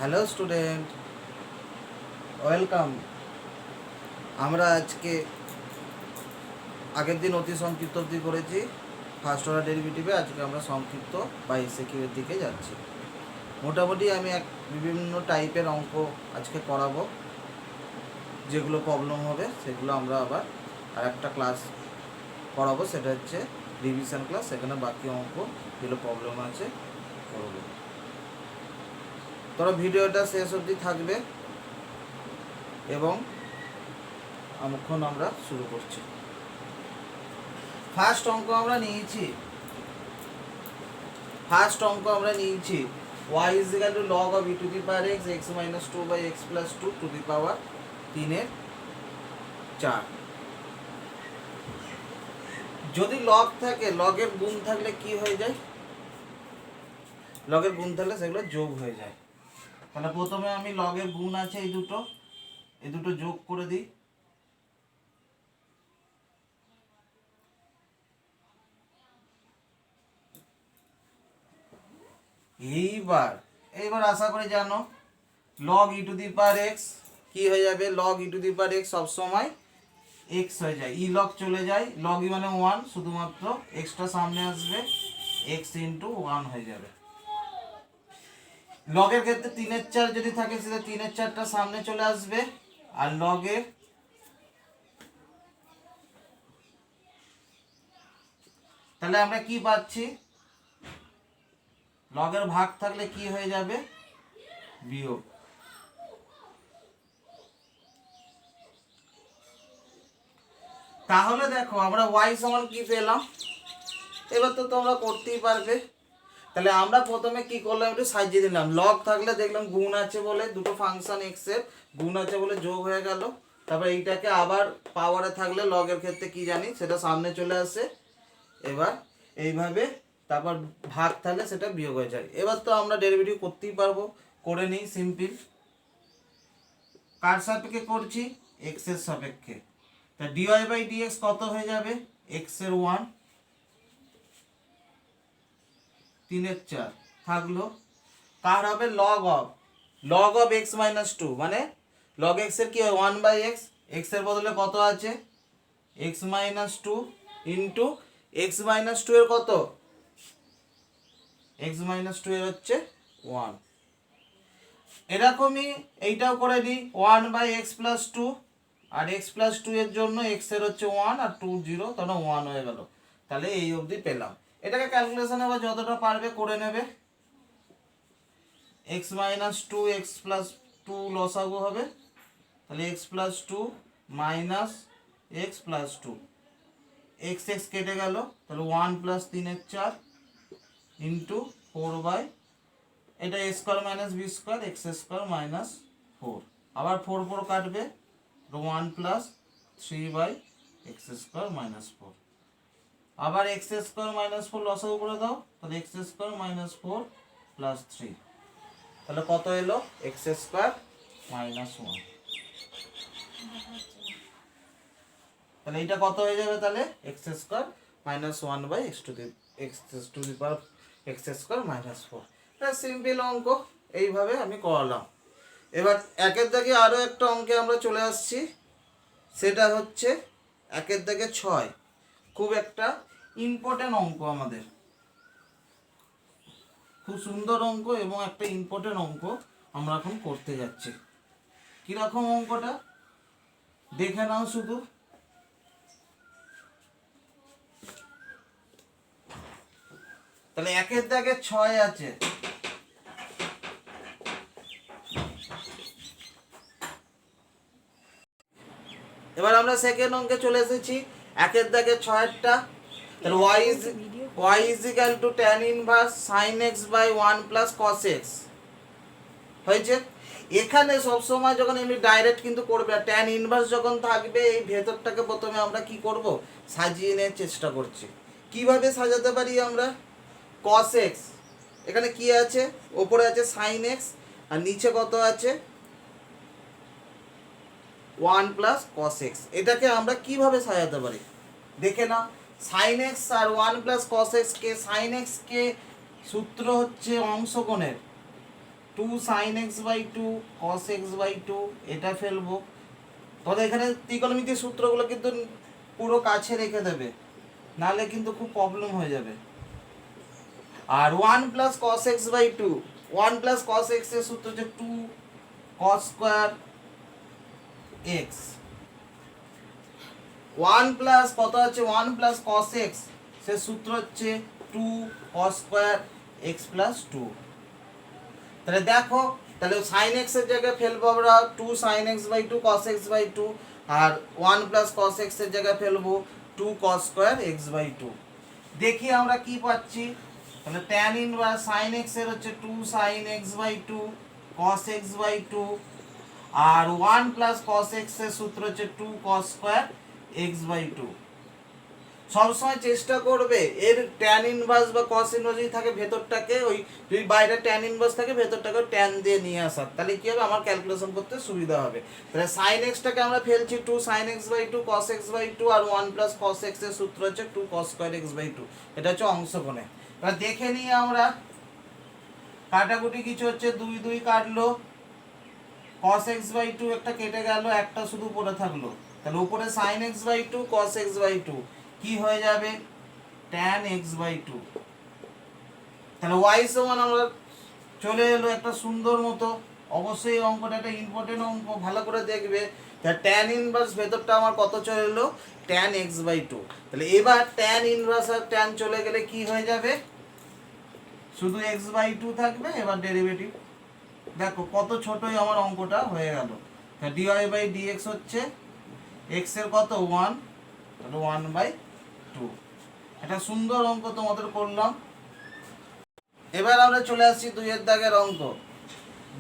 Hello student, welcome. আমরা আজকে আগের দিন অতি সংক্ষিপ্ত অবধি করেছি ফার্স্ট অর্ডার ডেরিভেটিভে। আজকে আমরা সংক্ষিপ্ত বা এসএকিউ এর দিকে যাচ্ছি। মোটামুটি আমি বিভিন্ন টাইপের অঙ্ক আজকে করাবো, যেগুলো প্রবলেম হবে সেগুলো আমরা আবার আর একটা ক্লাস করাবো, সেটা হচ্ছে রিভিশন ক্লাস। সেখানে বাকি অঙ্ক যেগুলো প্রবলেম আছে করবো। তোরা ভিডিওটা শেষ অবধি থাকবে এবং এখন আমরা শুরু করছি। ফার্স্ট অঙ্ক আমরা নিয়েছি y is equal to log of e to the power x x minus 2 by x plus 2 to the power 3/4। যদি লগ থাকে, লগের গুণ থাকলে কি হয়ে যায়? লগের গুণ থাকলে সেগুলো যোগ হয়ে যায়। তাহলে প্রথমে আমি লগের গুণ আছে এই দুটো যোগ করে দিই। এইবার আশা করি জানো log e to the power x কি হয়ে যাবে? log e to the power x সব সময় x হয়ে যায়, ই log চলে যায়, log e মানে 1, শুধুমাত্র x টা সামনে আসবে, x into 1 হয়ে যাবে। লগের ক্ষেত্রে 3/4 যদি থাকে সেটা 3/4টা সামনে চলে আসবে, আর লগের তাহলে আমরা কি পাচ্ছি? লগের ভাগ থাকলে কি হয়ে যাবে? বিয়োগ। তাহলে দেখো আমরা y সমান কি পেলাম, এবার তো তোমরা করতেই পারবে। তাহলে আমরা প্রথমে কি করলাম, একটু সাজিয়ে দিলাম। লগ থাকলে দেখলাম গুণ আছে বলে, দুটো ফাংশন x এর গুণ আছে বলে যোগ হয়ে গেল। তারপর এইটাকে আবার পাওয়ারে থাকলে লগের ক্ষেত্রে কি জানি সেটা সামনে চলে আসে। এবার এইভাবে তারপর ভাগ থাকলে সেটা বিয়োগ হয়ে যায়। এবার তো আমরা ডেরিভেটিভ করতেই পারবো, করে নিই সিম্পল। কার সাপেক্ষে করছি? x এর সাপেক্ষে। তা dy বাই dx কত হয়ে যাবে? x এর 1 3/4 থাকলো। কার হবে? log of x minus 2, মানে log x এর কি হয়? 1 বাই x। x এর বদলে কত আছে? x minus 2 into x minus 2 এর কত? x minus 2 এর হচ্ছে 1। এরকমই এইটাও করে দিই, 1 বাই x plus 2, আর x plus 2 এর জন্য x এর হচ্ছে 1 আর 2 0, তাহলে 1 হয়ে গেল। তাহলে এই অবধি পেলাম। এটাকে ক্যালকুলেশনে আবার যতটা পারবে করে নেবে। x minus 2 x plus 2 লসাগু হবে, তাহলে x plus 2 minus x plus 2, x কেটে গেল, তাহলে 1 plus 3/4 ইন্টু 4 বাই, এটা a square minus b square x square minus 4, আবার 4 4 কাটবে, 1 plus 3 by x square minus 4, আবার এক্স স্কোয়ার মাইনাস 4 লসাগু করে দাও, তাহলে এক্স স্কোয়ার মাইনাস 4 প্লাস 3, তাহলে কত এলো? X square minus 1। তাহলে এইটা কত হয়ে যাবে? তাহলে x square minus 1 by x to the power x square minus 4। এটা সিম্পল অঙ্ক, এইভাবে আমি করালাম। এবার একের দাগে আরও একটা অঙ্কে আমরা চলে আসছি, সেটা হচ্ছে একের দাগে 6। খুব একটা ইম্পর্টেন্ট অঙ্ক, আমাদের খুব সুন্দর অঙ্ক এবং একটা ইম্পর্টেন্ট অঙ্ক আমরা এখন করতে যাচ্ছি। কিরকম অঙ্কটা দেখে নাও শুধু। তাহলে একের দাগে 6 আছে, এবার আমরা সেকেন্ড অঙ্কে চলে এসেছি। একের দাগে 6টা, তাহলে y is equal to tan inverse sin x by 1 plus cos x হয়েছে। এখানে সবসময় যখন এমনি ডাইরেক্ট কিন্তু করবে, tan ইনভার্স যখন থাকবে এই ভেতরটাকে প্রথমে আমরা কি করব? সাজিয়ে নেওয়ার চেষ্টা করছি। কিভাবে সাজাতে পারি আমরা? cos x, এখানে কি আছে? ওপরে আছে sin x আর নিচে কত আছে? 1 প্লাস cos x। এটাকে আমরা কিভাবে সাজাতে পারি দেখে নাও। sin x আর 1 প্লাস cos x কে, sin x কে সূত্র হচ্ছে অংশকোণের, two sine x by two cos x by two এটা ফেলবো। তবে এখানে ত্রিকোণমিতির সূত্রগুলো কিন্তু পুরো কাছে রেখে দেবে, নাহলে কিন্তু খুব প্রবলেম হয়ে যাবে। আর one plus cos x by two, one plus cos x এর সূত্র হচ্ছে two cos square x. One plus কত আছে, ওয়ান প্লাস কস এক্স, সে সূত্র হচ্ছে two cos square x plus two. তাহলে দেখো, তাহলে সাইন এক্স এর জায়গায় ফেলবো আমরা two sine x by two cos x by two, আর ওয়ান প্লাস কস এক্স এর জায়গায় ফেলবো two cos square x by two. দেখি আমরা কি পাচ্ছি, তাহলে ট্যান ইনভার্স সাইন এক্স এর হচ্ছে two sine x by two cos x by two, আর ওয়ান প্লাস কস এক্স এর সূত্র হচ্ছে two cos square x by two. সবসময় চেষ্টা করবে এর ট্যান ইনভার্স বা কস ইনভার্স যদি থাকে ভেতরটাকে, ওই যদি বাইরে ট্যান ইনভার্স থাকে ভেতরটাকে ট্যান দিয়ে নিয়ে আসার, তাহলে কি হবে আমার ক্যালকুলেশন করতে সুবিধা হবে। তাহলে সাইন এক্সটাকে আমরা ফেলছি two sine x by two cos x by two, আর ওয়ান প্লাস কস এক্স এর সূত্র হচ্ছে two cos square x by two. এটা হচ্ছে অংশকোণে। এবার দেখে নিই আমরা, কাটাকুটি কিছু হচ্ছে, দুই দুই কাটলো, কস এক্স বাই টু একটা কেটে গেল, একটা শুধু পড়ে থাকলো। তাহলে উপরে sine x by two cos x by two কি হয়ে যাবে, ট্যান এক্স বাই টু। তাহলে ওয়াই সমান আমরা চলে এলো একটা সুন্দর মতো। অবশ্যই এই অঙ্কটা একটা ইম্পর্টেন্ট অঙ্ক, ভালো করে দেখবে। ট্যান ইনভার্স ভেতরটা আমার কত চলে এলো, ট্যান এক্স বাই টু। তাহলে এবার ট্যান ইনভার্স আর ট্যান চলে গেলে কি হয়ে যাবে, শুধু এক্স বাই টু থাকবে। এবার ডেরিভেটিভ দেখো কত ছোটই আমার অঙ্কটা হয়ে গেল। ডিওয়াই বাই ডিএক্স হচ্ছে এক্স এর কত ওয়ান, তাহলে ওয়ান বাই টু। একটা সুন্দর অঙ্ক তোমাদের করলাম। এবার আমরা চলে আসছি দুইয়ের দাগের অঙ্ক।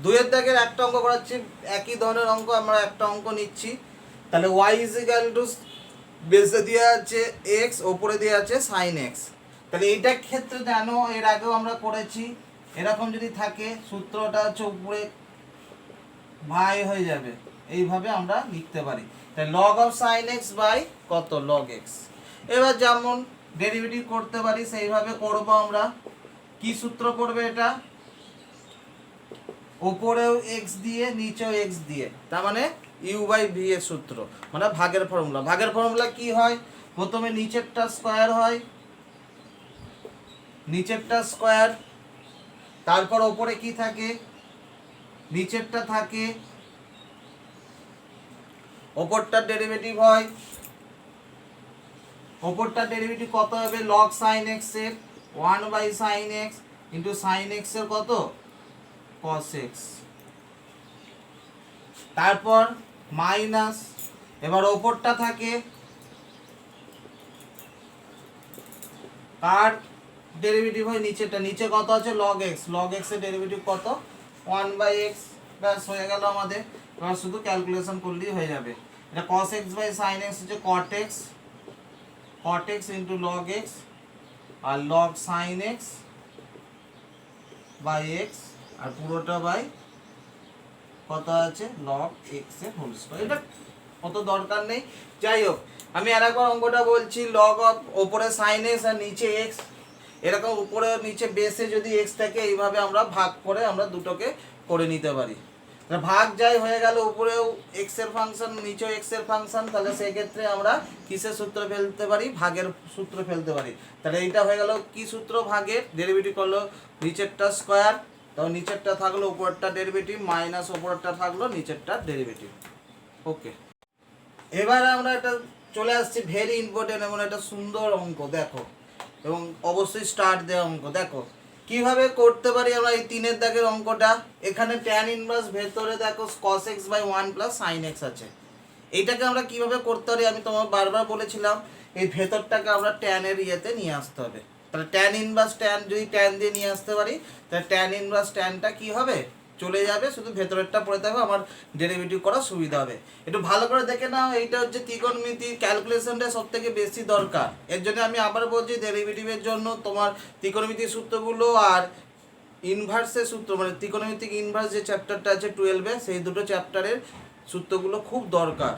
দুইয়ের দাগের একটা অঙ্ক করাচ্ছি, একই ধরনের অঙ্ক আমরা একটা অঙ্ক নিচ্ছি। তাহলে ওয়াই ইজ ইকাল টু বেসে দেওয়া আছে এক্স, ওপরে দেওয়া আছে সাইন এক্স। তাহলে এইটার ক্ষেত্রে জানো এর আগেও আমরা করেছি, এরকম যদি থাকে সূত্রটা হচ্ছে উপরে ভাই হয়ে যাবে, এইভাবে আমরা লিখতে পারি। তাই log of sine x by কত লগ এক্স। এবার যেমন ডেরিভেটিভ করতে পারি সেইভাবে করব আমরা। কি সূত্র পড়বে এটা, উপরেও এক্স দিয়ে নিচেও এক্স দিয়ে, তার মানে ইউ বাই ভি এর সূত্র, মানে ভাগের ফর্মুলা। ভাগের ফর্মুলা কি হয়, প্রথমে নিচেরটা স্কোয়ার হয়, নিচেরটা স্কোয়ার, তারপর ওপরে কি থাকে, নিচেরটা থাকে, ওপরটার ডেরিভেটিভ হয়। ওপরটার ডেরিভেটিভ কত হবে, লগ সাইন এক্স এর one by sine x into sine x এর কত কস এক্স, তারপর মাইনাস। এবার ওপরটা থাকে, কার ডেরিভেটিভ হয় নিচেরটা, নিচে কত আছে লগ এক্স, লগ এক্স এর ডেরিভেটিভ কত ওয়ান বাই এক্স। ব্যাস হয়ে গেল আমাদের। এবার শুধু ক্যালকুলেশন করলেই হয়ে যাবে। এটা cos x by sine x হচ্ছে cot x, cot x into log x, আর log sine x by x, আর পুরোটা বাই কত আছে লগ এক্স এর হোল স্কয়ার। এটা কত দরকার নেই, যাই হোক আমি আরেকবার অঙ্কটা বলছি। লগ অফ ওপরে সাইন এক্স আর নিচে এক্স, এরকম উপরে নিচে বেসে যদি এক্স থাকে এইভাবে আমরা ভাগ করে আমরা দুটোকে করে নিতে পারি। ভাগ যাই হয়ে গেল, উপরেও এক্স এর ফাংশন নিচেও এক্স এর ফাংশন, তাহলে সেই ক্ষেত্রে আমরা কিসের সূত্র ফেলতে পারি, ভাগের সূত্র ফেলতে পারি। তাহলে এইটা হয়ে গেল কি সূত্র, ভাগের। ডেরিভেটিভ করলো নিচেরটা স্কোয়ার, তখন নিচেরটা থাকলো উপরেরটা ডেরিভেটিভ, মাইনাস উপরেরটা থাকলো নিচেরটা ডেরিভেটিভ। ওকে, এবার আমরা এটা চলে আসছি ভেরি ইম্পর্টেন্ট এমন একটা সুন্দর অঙ্ক দেখো, এবং অবশ্যই স্টার্ট দেওয়া অঙ্ক। দেখো কিভাবে করতে পারি আমরা এই তিনের দাগের অঙ্কটা। এখানে ট্যান ইনভার্স ভেতরে দেখো cos x by one plus sine x আছে। এইটাকে আমরা কিভাবে করতে পারি আমি তোমার বারবার বলেছিলাম, এই ভেতরটাকে আমরা ট্যানের ইয়েতে নিয়ে আসতে হবে। তাহলে ট্যান ইনভার্স ট্যান যদি ট্যান দিয়ে নিয়ে আসতে পারি, তাহলে ট্যান ইনভার্স ট্যানটা কি হবে, চলে যাবে, শুধু ভেতরেরটা পড়ে থাকবে, আমার ডেরিভেটিভ করা সুবিধা হবে। একটু ভালো করে দেখে নাও, এইটা হচ্ছে ত্রিকোণমিতির ক্যালকুলেশনটা সব থেকে বেশি দরকার। এর জন্য আমি আবার বলছি, ডেরিভেটিভের জন্য তোমার ত্রিকোণমিতির সূত্রগুলো আর ইনভার্সের সূত্র, মানে ত্রিকোণমিতিক ইনভার্স যে চ্যাপ্টারটা আছে 12-এ, সেই দুটো চ্যাপ্টারের সূত্রগুলো খুব দরকার,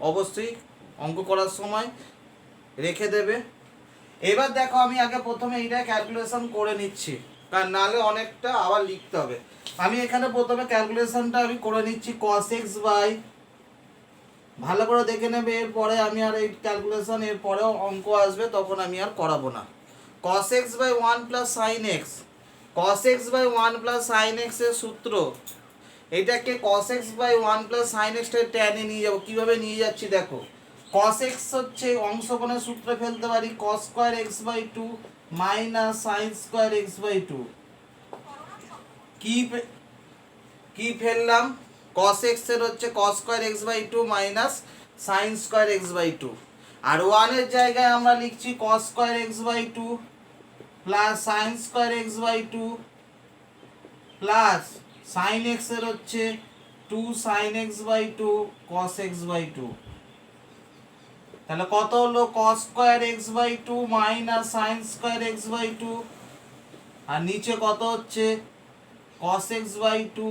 অবশ্যই অঙ্ক করার সময় রেখে দেবে। এবার দেখো আমি আগে প্রথমে এইটা ক্যালকুলেশন করে নিচ্ছি, কারণ নাহলে অনেকটা আবার লিখতে হবে। আমি এখানে প্রথমে ক্যালকুলেশনটা আমি করে নিচ্ছি cos x বাই, ভালো করে দেখে নেবে, এরপরে আমি আর এই ক্যালকুলেশন এর পরেও অঙ্ক আসবে তখন আমি আর করাবো না। cos x by 1 plus sine x, cos x by 1 plus sine x এর সূত্র, এটাকে cos x by 1 plus sine x টাকে ট্যানে নিয়ে যাবো। কীভাবে নিয়ে যাচ্ছি দেখো, cos x হচ্ছে অংশকোণের সূত্র ফেলতে পারি cos square x by two minus sine square x by two. কি ফেললাম, cos x এর হচ্ছে cos square x by two minus sine square x by two, আর 1 এর জায়গায় আমরা লিখছি cos square x by two plus sine square x by two plus sine x এর হচ্ছে 2 sine x by two cos x by two. তাহলে কত হলো cos square x by two minus sine square x by two, আর নিচে কত হচ্ছে cos x by two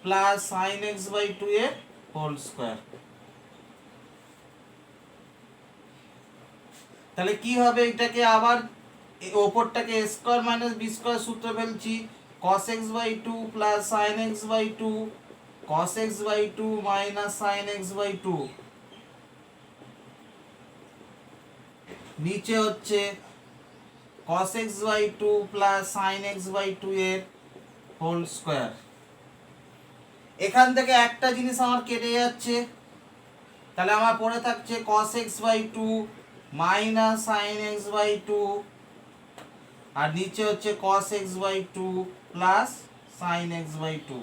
plus sine x by two এর হোল স্কোয়ার। তাহলে কি হবে, এটাকে আবার ওপরটাকে a square minus b square সূত্র ফেলছি cos x by two plus sine x by two cos x by two minus sine x by two, নিচে হচ্ছে cos x by two plus sine x by two এর whole square. এখান থেকে একটা জিনিস আমার কেটে যাচ্ছে, তাহলে আমার পড়ে থাকছে cos x by two minus sine x by two, আর নিচে হচ্ছে cos x by two plus sine x by two.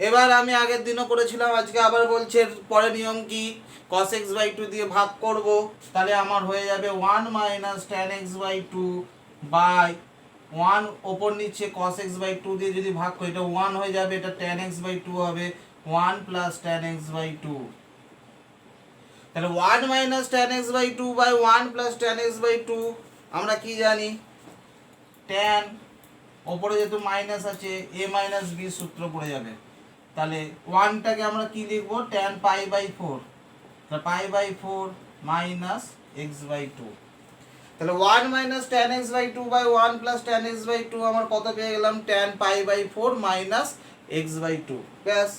এবার আমি আগের দিনও করেছিলাম, আজকে আবার বলছে পরে নিয়ম কি, cos x বাই টু দিয়ে ভাগ করব, তাহলে আমার হয়ে যাবে 1 minus tan x by two by 1 ওপর নিচে cos x বাই টু দিয়ে যদি ভাগ করি এটা 1 হয়ে যাবে, এটা tan x বাই টু হবে 1 plus tan x by two. তাহলে 1 minus tan x by two by 1 plus tan x by two, আমরা কি জানি tan, ওপরে যেহেতু মাইনাস আছে a মাইনাস b সূত্র পড়ে যাবে, তাহলে 1টাকে আমরা কি লিখব tan পাই বাই 4, তাহলে pi by 4 minus x by two. তাহলে 1 minus tan x by two by 1 plus tan x by two আমার কত পেয়ে গেলাম tan pi by 4 minus x by two. ব্যাস,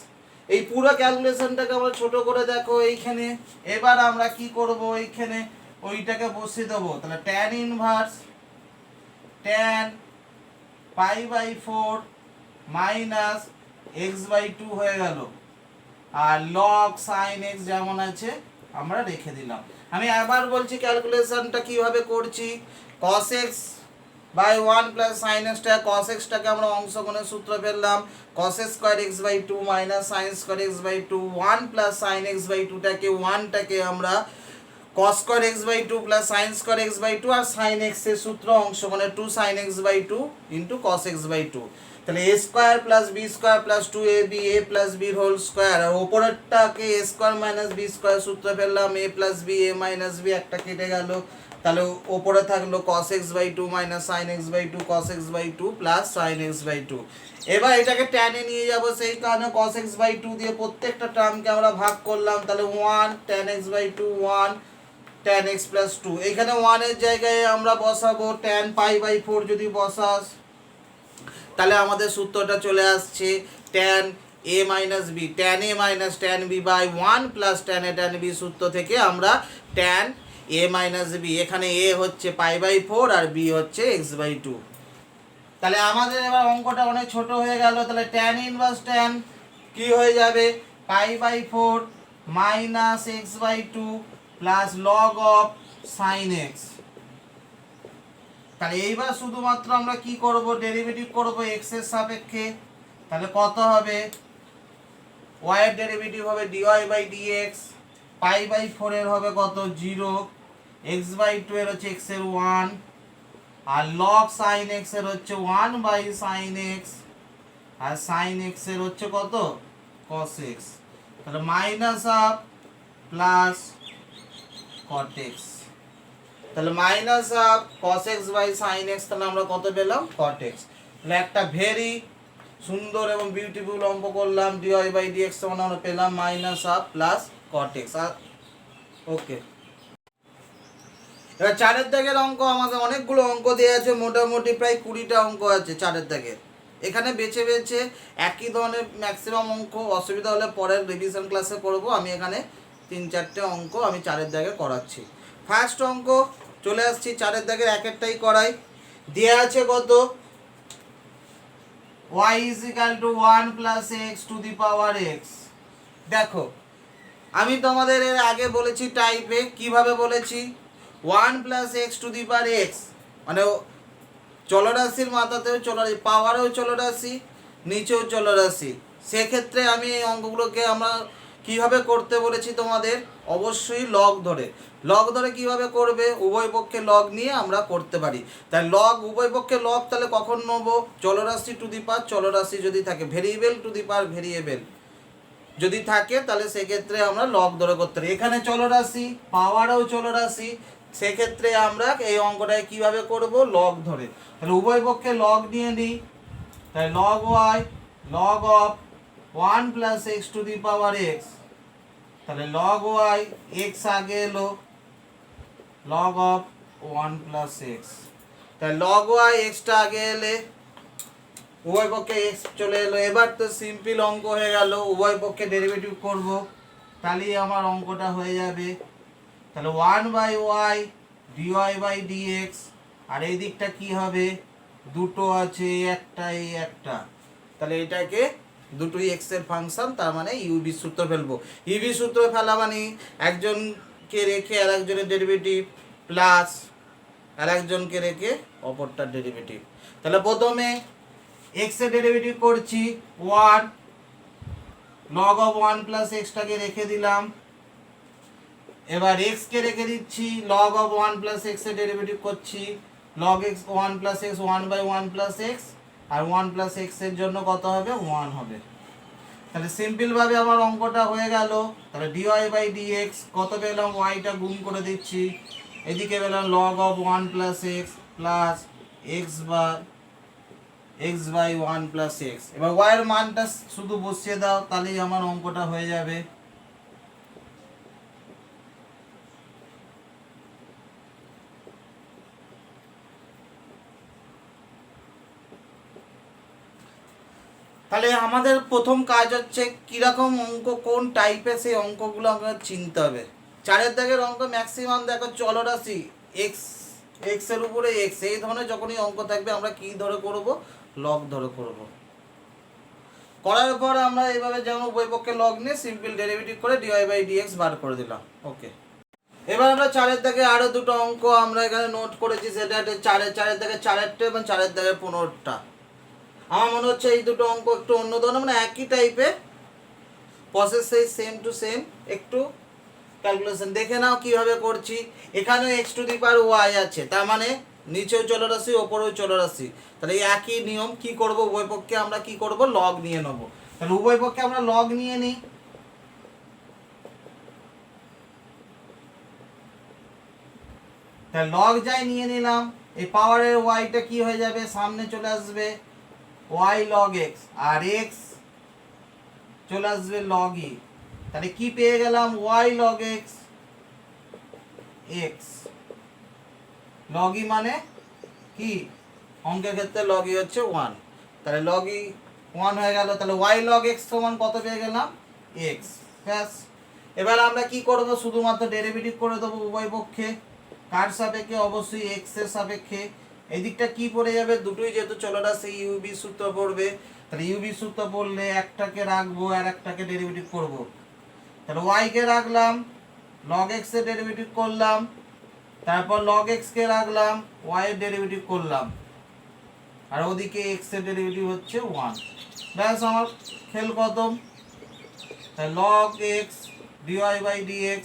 এই পুরো ক্যালকুলেশনটাকে আমরা ছোট করে দেখো এইখানে। এবার আমরা কি করব, এইখানে ওইটাকে বসিয়ে দেবো, তাহলে tan inverse tan pi by 4 minus x by two হয়ে গেল, আর log sin x যেমন আছে আমরা রেখে দিলাম। আমি আবার বলছি ক্যালকুলেশনটা কিভাবে করছি, cos x by 1 plus sin x টা cos x টাকে আমরা অংশকোণের সূত্র ফেললাম cos square x by 2 minus sin square x by 2, 1 plus sin x by 2 টাকে 1 টাকে আমরা cos square x by 2 plus sin square x by 2, আর sin x এর সূত্র অংশকোণে 2 sin x by 2 into cos x by 2, তাহলে a square plus b square plus 2ab a plus b whole square, আর উপরেরটাকে a square minus b square সূত্র ফেললাম a plus b a minus b, একটা কেটে গেল, তাহলে উপরে থাকলো cos x by 2 minus sin x by 2 cos x by 2 plus sin x by 2। এবার এটাকে tan এ নিয়ে যাব, সেই কারণে cos x বাই 2 দিয়ে প্রত্যেকটা টার্মকে আমরা ভাগ করলাম, তাহলে 1 tan x by 2 1 tan x প্লাস 2, এখানে 1 এর জায়গায় আমরা বসাবো tan পাই বাই 4, যদি বসাস তাহলে আমাদের সূত্রটা চলে আসছে tan a minus b, tan a minus tan b by 1 plus tan a tan b সূত্র থেকে আমরা tan a মাইনাস b, এখানে a হচ্ছে পাই বাই 4 আর b হচ্ছে x বাই 2। তাহলে আমাদের এবার অঙ্কটা অনেক ছোট হয়ে গেল, তাহলে tan ইনভার্স tan কি হয়ে যাবে pi by 4 minus x by 2 plus log of sin x। তাহলে এইবার শুধুমাত্র আমরা কি করব, ডেরিভেটিভ করব x এর সাপেক্ষে, তাহলে কত হবে y এর ডেরিভেটিভ হবে dy by dx, pi by 4 এর হবে কত 0, x বাই 2 এর হচ্ছে x এর 1, আর log sin x এর হচ্ছে 1 বাই sin x, আর sin x এর হচ্ছে কত cos x, তাহলে minus half plus cot x, তাহলে minus half cos x by sin x, তাহলে আমরা কত পেলাম cot x। তাহলে একটা ভেরি সুন্দর এবং বিউটিফুল অঙ্ক করলাম, dy বাই dx সমান আমরা পেলাম minus half plus cot x। ওকে, এবার 4 দাগের অঙ্ক আমাদের অনেকগুলো অঙ্ক দেওয়া আছে, মোটামুটি প্রায় 20টা অঙ্ক আছে 4 দাগের। এখানে বেছে বেছে একই ধরনের ম্যাক্সিমাম অঙ্ক, অসুবিধা হলে পরের রিভিশন ক্লাসে করব। আমি এখানে 3-4টে অঙ্ক আমি 4 দাগে করাচ্ছি। ফার্স্ট অঙ্ক চলে আসছি, 4 দাগের একেরটাই করাই। দেওয়া আছে কত, y is equal to 1 plus x to the power x। দেখো আমি তোমাদের এর আগে বলেছি টাইপে, কিভাবে বলেছি, 1 plus x to the power x মানে চলরাশির মাথাতেও চলরাশি, পাওয়ারেও চলরাশি, নিচেও চলরাশি। সেক্ষেত্রে আমি এই অঙ্কগুলোকে আমরা কিভাবে করতে বলেছি তোমাদের, অবশ্যই লগ ধরে। লগ ধরে কিভাবে করবে, উভয় পক্ষে লগ নিয়ে আমরা করতে পারি। তাই লগ, উভয় পক্ষে লগ তাহলে কখন নেব, চলরাশি টু দি পাওয়ার চলরাশি যদি থাকে, variable two the power variable যদি থাকে, তাহলে সেক্ষেত্রে আমরা লগ ধরে করতে পারি। এখানে চলরাশি, পাওয়ারও চলরাশি, সেক্ষেত্রে আমরা এই অঙ্কটায় কিভাবে করব, লগ ধরে। তাহলে উভয় পক্ষে লগ নিয়ে নিই। তাই log y log of 1 plus x to the power x, তাহলে লগ ওয়াই এক্স আগে এলো, লগ অফ 1 প্লাস এক্স, তাই লগ ওয়াই এক্সটা আগে এলে উভয় পক্ষে এক্স চলে এলো। এবার তো সিম্পল অঙ্ক হয়ে গেল, উভয় পক্ষে ডেরিভেটিভ করব, তাহলেই আমার অঙ্কটা হয়ে যাবে। তাহলে 1/y dy বাই dx, আর এই দিকটা কি হবে, দুটো আছে, একটা এই একটা, তাহলে এটাকে দুটোই এক্স এর ফাংশন, তার মানে ইউবি সূত্র ফেলবো। ইউবি সূত্র ফেলা মানে একজনকে রেখে আর একজনের ডেরিভেটিভ, প্লাস আর একজনকে রেখে অপরটার ডেরিভেটিভ। তাহলে প্রথমে এক্স এর ডেরিভেটিভ করছি 1, লগ অফ 1 প্লাস এক্সটাকে রেখে দিলাম। এবার এক্স কে রেখে দিচ্ছি, লগ অফ 1 প্লাস এক্স এর ডেরিভেটিভ করছি, log x 1 plus x 1/1 plus x, আর 1 প্লাস এক্স এর জন্য কত হবে, 1 হবে। তাহলে সিম্পল ভাবে আমার অঙ্কটা হয়ে গেল। তাহলে dy বাই dx কত পেলাম, ওয়াইটা গুণ করে দিচ্ছি, এদিকে পেলাম log of 1 plus x plus x by 1 plus x. এবার y এর মানটা শুধু বসিয়ে দাও, তাহলেই আমার অঙ্কটা হয়ে যাবে। তাহলে আমাদের প্রথম কাজ হচ্ছে কীরকম অঙ্ক, কোন টাইপের সেই অঙ্কগুলো আমাদের চিনতে হবে। 4 দাগের অঙ্ক ম্যাক্সিমাম দেখো চলরাশি, এক্সের উপরে এক্স, এই ধরনের যখনই অঙ্ক থাকবে আমরা কী ধরে করব, লগ ধরে করব। করার পর আমরা এইভাবে যেমন উভয় পক্ষে লগ নিয়ে সিম্পল ডেরিভেটিভ করে dy বাই dx বার করে দিলাম। ওকে, এবার আমরা 4 দাগে আরও দুটো অঙ্ক আমরা এখানে নোট করেছি, সেটা হচ্ছে 4 দাগে 4টা এবং 4 দাগে 15টা। আমার মনে হচ্ছে এই দুটো অঙ্ক একটু অন্য ধরনের, মানে একই টাইপের প্রসেস, সেই সেম টু সেম। একটু ক্যালকুলেশন দেখে নাও কিভাবে করছি। এখানেও x to the power y আছে, তার মানে নিচেও চলরাশি ওপরেও চলরাশি। তাহলে এই একই নিয়ম, কি করব, উভয় পক্ষে আমরা কি করব, লগ নিয়ে নেব। তাহলে উভয় পক্ষে আমরা লগ নিয়ে নিই। তাহলে লগ যাই নিয়ে নিলাম, এই পাওয়ারের ওয়াইটা কি হয়ে যাবে, সামনে চলে আসবে y log x, আর x চলে আসবে log e। তাহলে কি পেয়ে গেলাম, y log x, x log e মানে কি, অঙ্কের ক্ষেত্রে log e হচ্ছে 1, তাহলে log e 1 হয়ে গেল। তাহলে y log x সমান কত পেয়ে গেলাম, x। ব্যাস, এবার আমরা কি করব, শুধুমাত্র ডেরিভেটিভ করে দেবো উভয় পক্ষে। কার সাপেক্ষে, অবশ্যই x এর সাপেক্ষে। এই দিকটা কি পড়ে যাবে, দুটোই যেহেতু চলরাশি ইউবি সূত্র পড়বে, তাহলে ইউবি সূত্র পড়লে একটাকে রাখবো আর একটাকে ডেরিভেটিভ করব। তাহলে y কে রাখলাম, log x এর ডেরিভেটিভ করলাম, তারপর log x কে রাখলাম, y এর ডেরিভেটিভ করলাম, আর ওদিকে x এর ডেরিভেটিভ হচ্ছে 1। ব্যাস, আমার খেল খতম। তাহলে log x dy by dx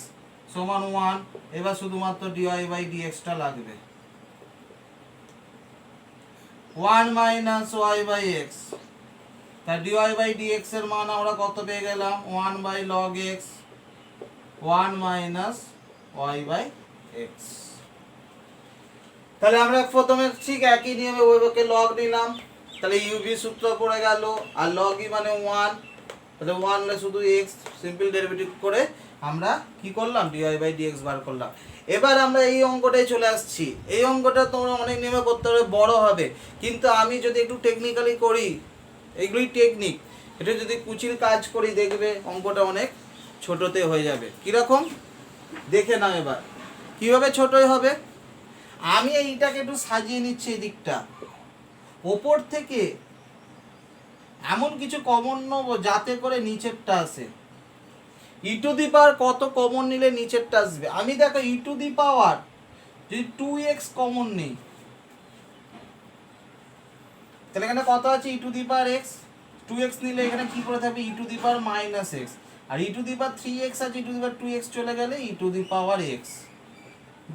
সমান 1। এবার শুধুমাত্র dy বাই dx টা লাগবে, 1 মাইনাস y বাই এক্স। তাই dy বাই dx এর মান আমরা কত পেয়ে গেলাম, 1 by log x, 1 minus y by x. তাহলে আমরা প্রথমে ঠিক একই নিয়মে উভয় পক্ষে লগ নিলাম, তাহলে ইউবি সূত্র পড়ে গেল, আর log e মানে 1, তাহলে 1 শুধু x, সিম্পল ডেরিভেটিভ করে আমরা কি করলাম, dy বাই dx বার করলাম। এবার আমরা এই অঙ্কটাই চলে আসছি। এই অঙ্কটা তোমরা অনেক নিয়মে করতে হবে, বড় হবে, কিন্তু আমি যদি একটু টেকনিক্যালি করি, এগুলোই টেকনিক, এটা যদি কুচির কাজ করি দেখবে অঙ্কটা অনেক ছোটতে হয়ে যাবে। কীরকম দেখে নাও এবার কীভাবে ছোটই হবে। আমি এইটাকে একটু সাজিয়ে নিচ্ছি, এই দিকটা ওপর থেকে এমন কিছু কমন নেব যাতে করে নিচেরটা আসে। ই টু দি পাওয়ার কত কমন নিলে নিচেরটা আসবে। আমি দেখো ই টু দি পাওয়ার যদি 2x কমন নেই, তাহলে এখানে কত আছে ই to the power x. 2x নিলে এখানে কি করে থাকবে e to the power minus x, আর e to the power 3x আছে, ই টু দি পাওয়ার 2x চলে গেলে ই টু দি পাওয়ার এক্স।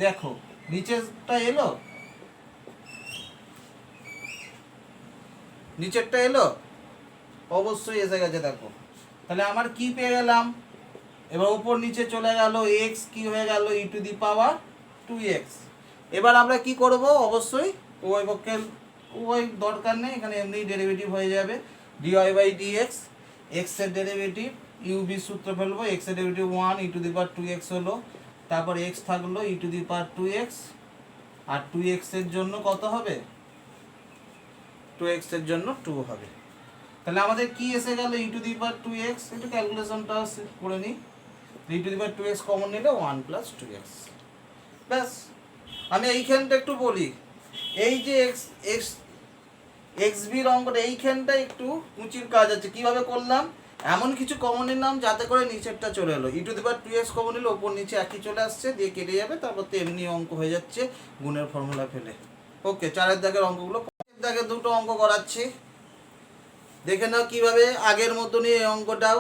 দেখো নিচেরটা এলো, নিচেরটা এলো, অবশ্যই এসে গেছে। দেখো তাহলে আমার কি পেয়ে গেলাম, এবার উপর নিচে চলে গেল, এক্স কি হয়ে গেল ই টু দি পাওয়ার 2x। এবার আমরা কি করব, অবশ্যই উভয় পক্ষের উভয় দরকার নেই, এখানে এমনি ডেরিভেটিভ হয়ে যাবে dy বাই dx। এক্স এর ডেরিভেটিভ ইউবি সূত্র ফেলবো, এক্স এর derivative 1 E to the power 2x হলো, তারপর এক্স থাকলো ই to the power 2x, R 2x এর জন্য কত হবে, 2x এর জন্য 2 হবে। তাহলে আমাদের কি এসে গেল ই টু দি পাওয়ার 2x। একটু ক্যালকুলেশনটা করে নিই, ই to the power 2x common নিলে 1 প্লাস 2x। ব্যাস। আমি এইখানটা একটু বলি, এই যে এক্স এক্স এক্স বির অঙ্কটা এইখানটা একটু উঁচির কাজ আছে। কিভাবে করলাম, এমন কিছু কমন নিলাম যাতে করে নিচেরটা চলে এলো। ই to the power 2x common নিলে ওপর নিচে একই চলে আসছে, দিয়ে কেটে যাবে, তারপর তো এমনি অঙ্ক হয়ে যাচ্ছে গুণের ফর্মুলা ফেলে। ওকে, 4-এর দাগের অঙ্কগুলো, 4-এর দাগে দুটো অঙ্ক করাচ্ছি, দেখে নাও কিভাবে। আগের মতনই এই অঙ্কটাও,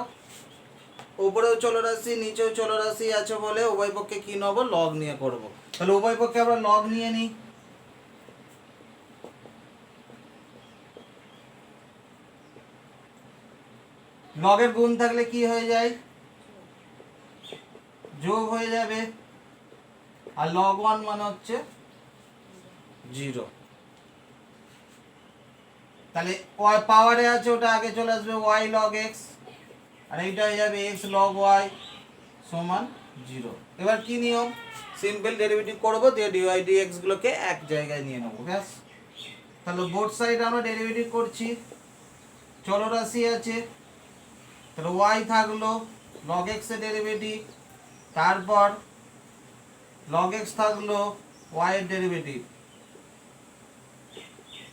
উপরেও চলরাশি নিচেও চলরাশি আছে বলে উভয় পক্ষে কি নেব, লগ নিয়ে করব। তাহলে উভয় পক্ষে আমরা লগ নিয়ে নিই। লগের গুণ থাকলে কি হয়ে যায়, যোগ হয়ে যাবে, আর লগ 1 মানে হচ্ছে 0। তাহলে y পাওয়ারে আছে, ওটা আগে চলে আসবে y log x, আর এইটা হয়ে যাবে x log y সমান 0। এবার কি নিয়ম, সিম্পল ডেরিভেটিভ করব, দিয়ে dy dx গুলোকে এক জায়গায় নিয়ে নেব, ব্যাস। তাহলে বোথ সাইড আমরা ডেরিভেটিভ করছি, চলরাশি আছে, তাহলে y থাকলো log x এর ডেরিভেটিভ, তারপর log x থাকলো y এর ডেরিভেটিভ,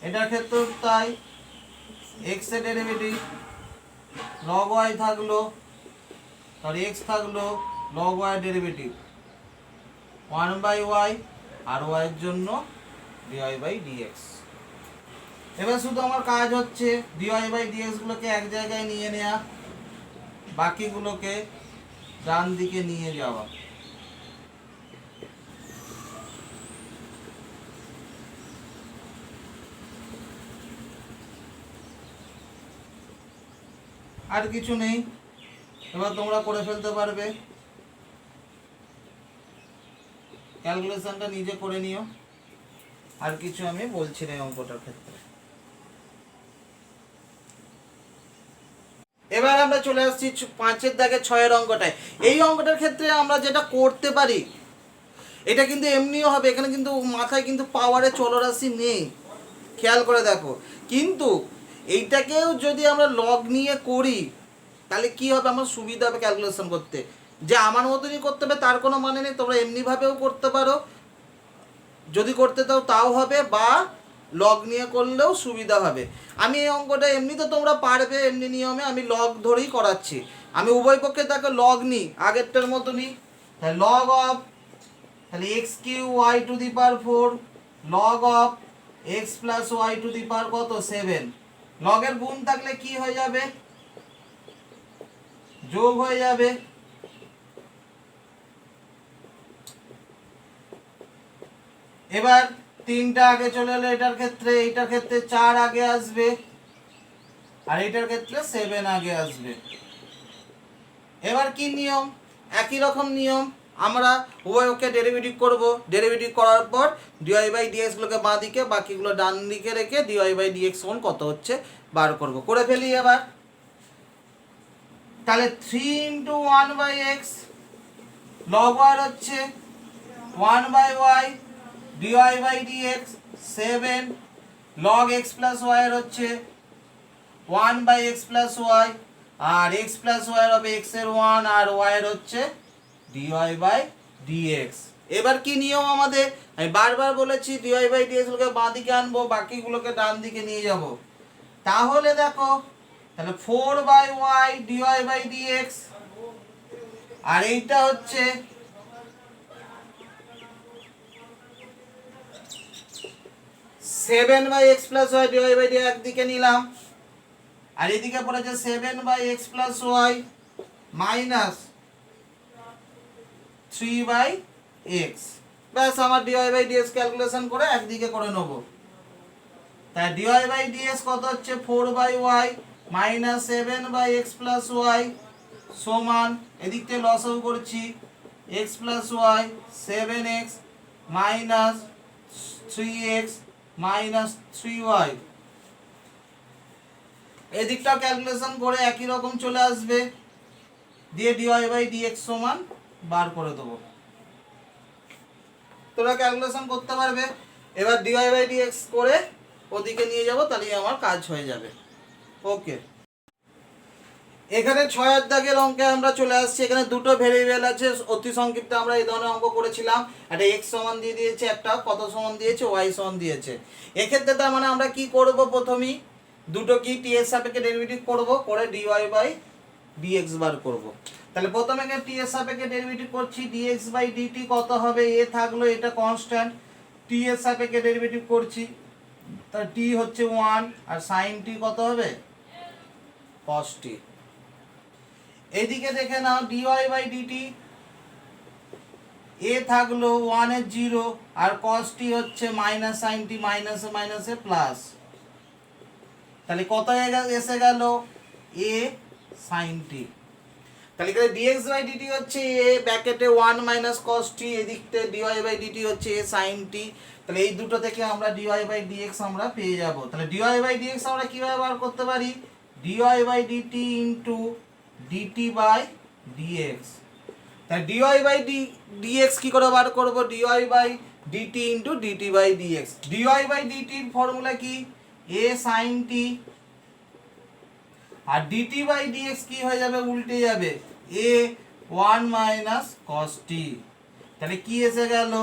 এটার ক্ষেত্রে তাই x এর ডেরিভেটিভ log y থাকলো, আর x থাকলো log y এর ডেরিভেটিভ 1/y, আর y এর জন্য dy বাই dx। এবার শুধু আমার কাজ হচ্ছে dy বাই dx গুলোকে এক জায়গায় নিয়ে নেওয়া, বাকিগুলোকে ডান দিকে নিয়ে যাওয়া। আর কিছু নেই, এবার তোমরা করে ফেলতে পারবে, ক্যালকুলেশনটা নিজে করে নিও, আর কিছু আমি বলছি না অঙ্কটার ক্ষেত্রে। এবার আমরা চলে আসছি 5-এর দাগে 6-এর অঙ্কটায়। এই অঙ্কটার ক্ষেত্রে আমরা যেটা করতে পারি, এটা কিন্তু এমনিও হবে, এখানে কিন্তু মাথায় কিন্তু পাওয়ারে চলরাশি নেই, খেয়াল করে দেখো। কিন্তু এইটাকেও যদি আমরা লগ নিয়ে করি তাহলে কি হবে, আমার সুবিধা হবে ক্যালকুলেশন করতে। যে আমার মতনই করতে হবে তার কোনো মানে নেই, তোমরা এমনিভাবেও করতে পারো, যদি করতে দাও তাও হবে, বা লগ নিয়ে করলেও সুবিধা হবে। আমি এই অঙ্কটা এমনি তো তোমরা পারবে, এমনি নিয়মে আমি লগ ধরেই করাচ্ছি। আমি উভয় পক্ষে তাকে লগ নিই, আগেরটার মতনই, তাহলে লগ অফ, তাহলে x q y to the power 4 log of x plus y to the power কত 7। লগের গুণ থাকলে কি হয়ে যাবে, যোগ হয়ে যাবে। এবার 3টা আগে চলে এলো এটার ক্ষেত্রে, এইটার ক্ষেত্রে 4 আগে আসবে, আর এটার ক্ষেত্রে 7 আগে আসবে। এবার কি নিয়ম, একই রকম নিয়ম, আমরা উভয়কে ডেরিভেটিভ করব, ডেরিভেটিভ করার পর dy বাই dx গুলোকে বাঁ দিকে, বাকিগুলো ডান দিকে রেখে dy বাই dx সমান কত হচ্ছে বার করব। করে ফেলি এবার। তাহলে 3 × 1/x log y হচ্ছে 1/y dy by dx 7 log x plus y এর হচ্ছে 1/x প্লাস y আর x প্লাস y এর হবে x এর 1 আর y এর হচ্ছে dy বাই dx। এবার কি নিয়ম আমাদের, আমি বারবার বলেছি dy বাই dx গুলোকে বাঁ দিকে আনবো, বাকিগুলোকে ডান দিকে নিয়ে যাব। তাহলে দেখো, তাহলে 4/y dy বাই dx আর এইটা হচ্ছে 7/x plus y dy by dx একদিকে নিলাম, আর এদিকে পড়েছে 7/x plus y minus 3/x। ব্যাস, আমার dy বাই dx ক্যালকুলেশন করে একদিকে করে নেব। তাই dy বাই dx কত হচ্ছে 4/y minus 7/x plus y সমান, এদিক থেকে লসাগু করছি, x plus y 7x minus 3x minus 3y। এদিকটা ক্যালকুলেশন করে একই রকম চলে আসবে, দিয়ে dy বাই dx সমান বার করে দেবো। তোরা ক্যালকুলেশন করতে পারবে। এবার dy বাই dx করে ওদিকে নিয়ে যাব, তাহলেই আমার কাজ হয়ে যাবে। ওকে, এখানে 6 দাগের অঙ্কে আমরা চলে আসছি। এখানে দুটো ভেরিয়েবল আছে, অতি সংক্ষিপ্ত আমরা এই ধরনের অঙ্ক করেছিলাম। একটা x সমান দিয়ে দিয়েছে, একটা কত সমান দিয়েছে, y সমান দিয়েছে। এক্ষেত্রে তার মানে আমরা কি করব, প্রথমেই দুটো কি t এর সাপেক্ষে ডেরিভেটিভ করব, করে dy বাই dx বার করব। তাহলে প্রথমে এখানে t এর সাপেক্ষে ডেরিভেটিভ করছি, dx বাই dt কত হবে, a থাকলো, এটা কনস্ট্যান্ট, t এর সাপেক্ষে ডেরিভেটিভ করছি, তাহলে t হচ্ছে 1 আর sin t কত হবে, cos t। এদিকে দেখে নাও dy বাই dt, a থাকলো 1 এর 0 আর cos t হচ্ছে মাইনাস sin t, মাইনাসে মাইনাসে প্লাস, তাহলে কত এসে গেল a sin t। তাহলে এখানে dx বাই dt হচ্ছে a ব্র্যাকেটে 1 মাইনাস cos t, এদিকতে dy বাই dt হচ্ছে a sin t। তাহলে এই দুটো থেকে আমরা dy বাই dx আমরা পেয়ে যাব। তাহলে dy বাই dx আমরা কিভাবে বার করতে পারি, dy by dt into dt by dx। তাহলে dy বাই dx কি করে বার করব, dy by dt into dt by dx। dy by dt এর ফর্মুলা কি, a sin t, আর dt বাই dx কি হয়ে যাবে, উল্টে যাবে, a 1 মাইনাস cos t। তাহলে কি এসে গেল,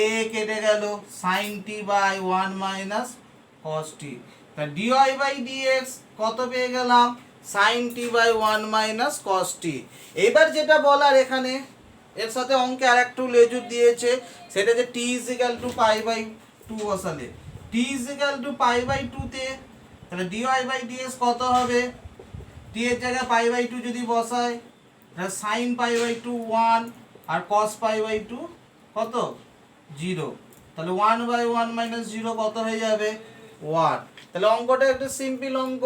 a কেটে গেল, sin t by 1 minus cos t। তাহলে dy বাই dx কত পেয়ে গেলাম, sin t by 1 minus cos t। এবার যেটা বলার এখানে, এর সাথে অঙ্কে আর একটু লেজুর দিয়েছে, সেটা যে t পাই বাই 2 বসালে, t পাই বাই 2 তে তাহলে dy বাই dx কত হবে, t এর জায়গায় পাই বাই 2 যদি বসাই, তাহলে sin পাই বাই 2 1 আর cos পাই বাই 2 কত 0, তাহলে 1 বাই 1 মাইনাস 0 কত হয়ে যাবে 1। তাহলে অঙ্কটা একটা সিম্পল অঙ্ক,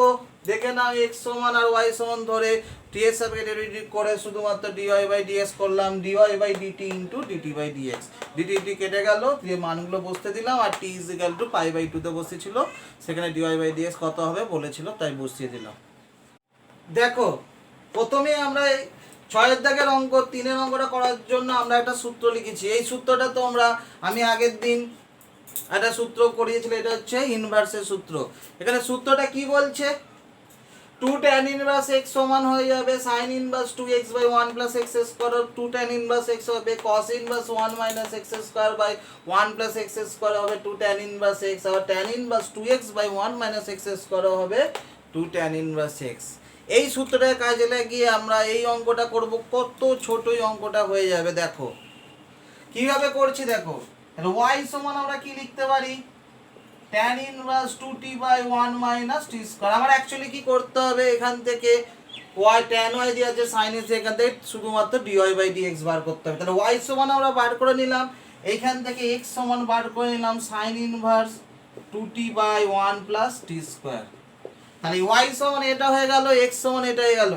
দেখে নাও x সমান আর y সমান ধরে t এর সাপেক্ষে ডেরিভেটিভ করে শুধুমাত্র dy বাই dx করলাম, dy by dt into dt by dx, dt কেটে গেল, দিয়ে মানগুলো বসতে দিলাম, আর t পাই বাই 2 তে বসেছিল, সেখানে dy বাই dx কত হবে বলেছিল, তাই বসিয়ে দিলাম। দেখো, প্রথমে আমরা এই 6 দাগের অঙ্ক 3 অঙ্কটা করার জন্য আমরা একটা সূত্র লিখেছি। এই সূত্রটা তোমরা আমি আগের দিন একটা সূত্র করিয়েছিল, এটা হচ্ছে ইনভার্সের সূত্র। এখানে সূত্রটা কি বলছে, 2 tan ইনভার্স x সমান হয়ে যাবে sin inverse 2x by 1 plus x square, 2 tan inverse x হবে cos inverse 1 minus x square by 1 plus x square হবে 2 tan ইনভার্স x, আর tan inverse 2x by 1 minus x square হবে 2 tan inverse x। এই সূত্রটার কাজে লাগিয়ে আমরা এই অঙ্কটা করব, কত ছোটই অঙ্কটা হয়ে যাবে। দেখো কিভাবে করছি, দেখো তাহলে y সমান আমরা কি লিখতে পারি, tan inverse 2t by 1 minus t square. আমার অ্যাকচুয়ালি কি করতে হবে, এখান থেকে y tan y দিয়ে আছে sin x, এখান থেকে শুধুমাত্র dy বাই dx বার করতে হবে। তাহলে y সমান আমরা বার করে নিলাম, এইখান থেকে x সমান বার করে নিলাম sin inverse 2t by 1 plus t square. তাহলে y সমান এটা হয়ে গেল, x সমান এটা হয়ে গেল।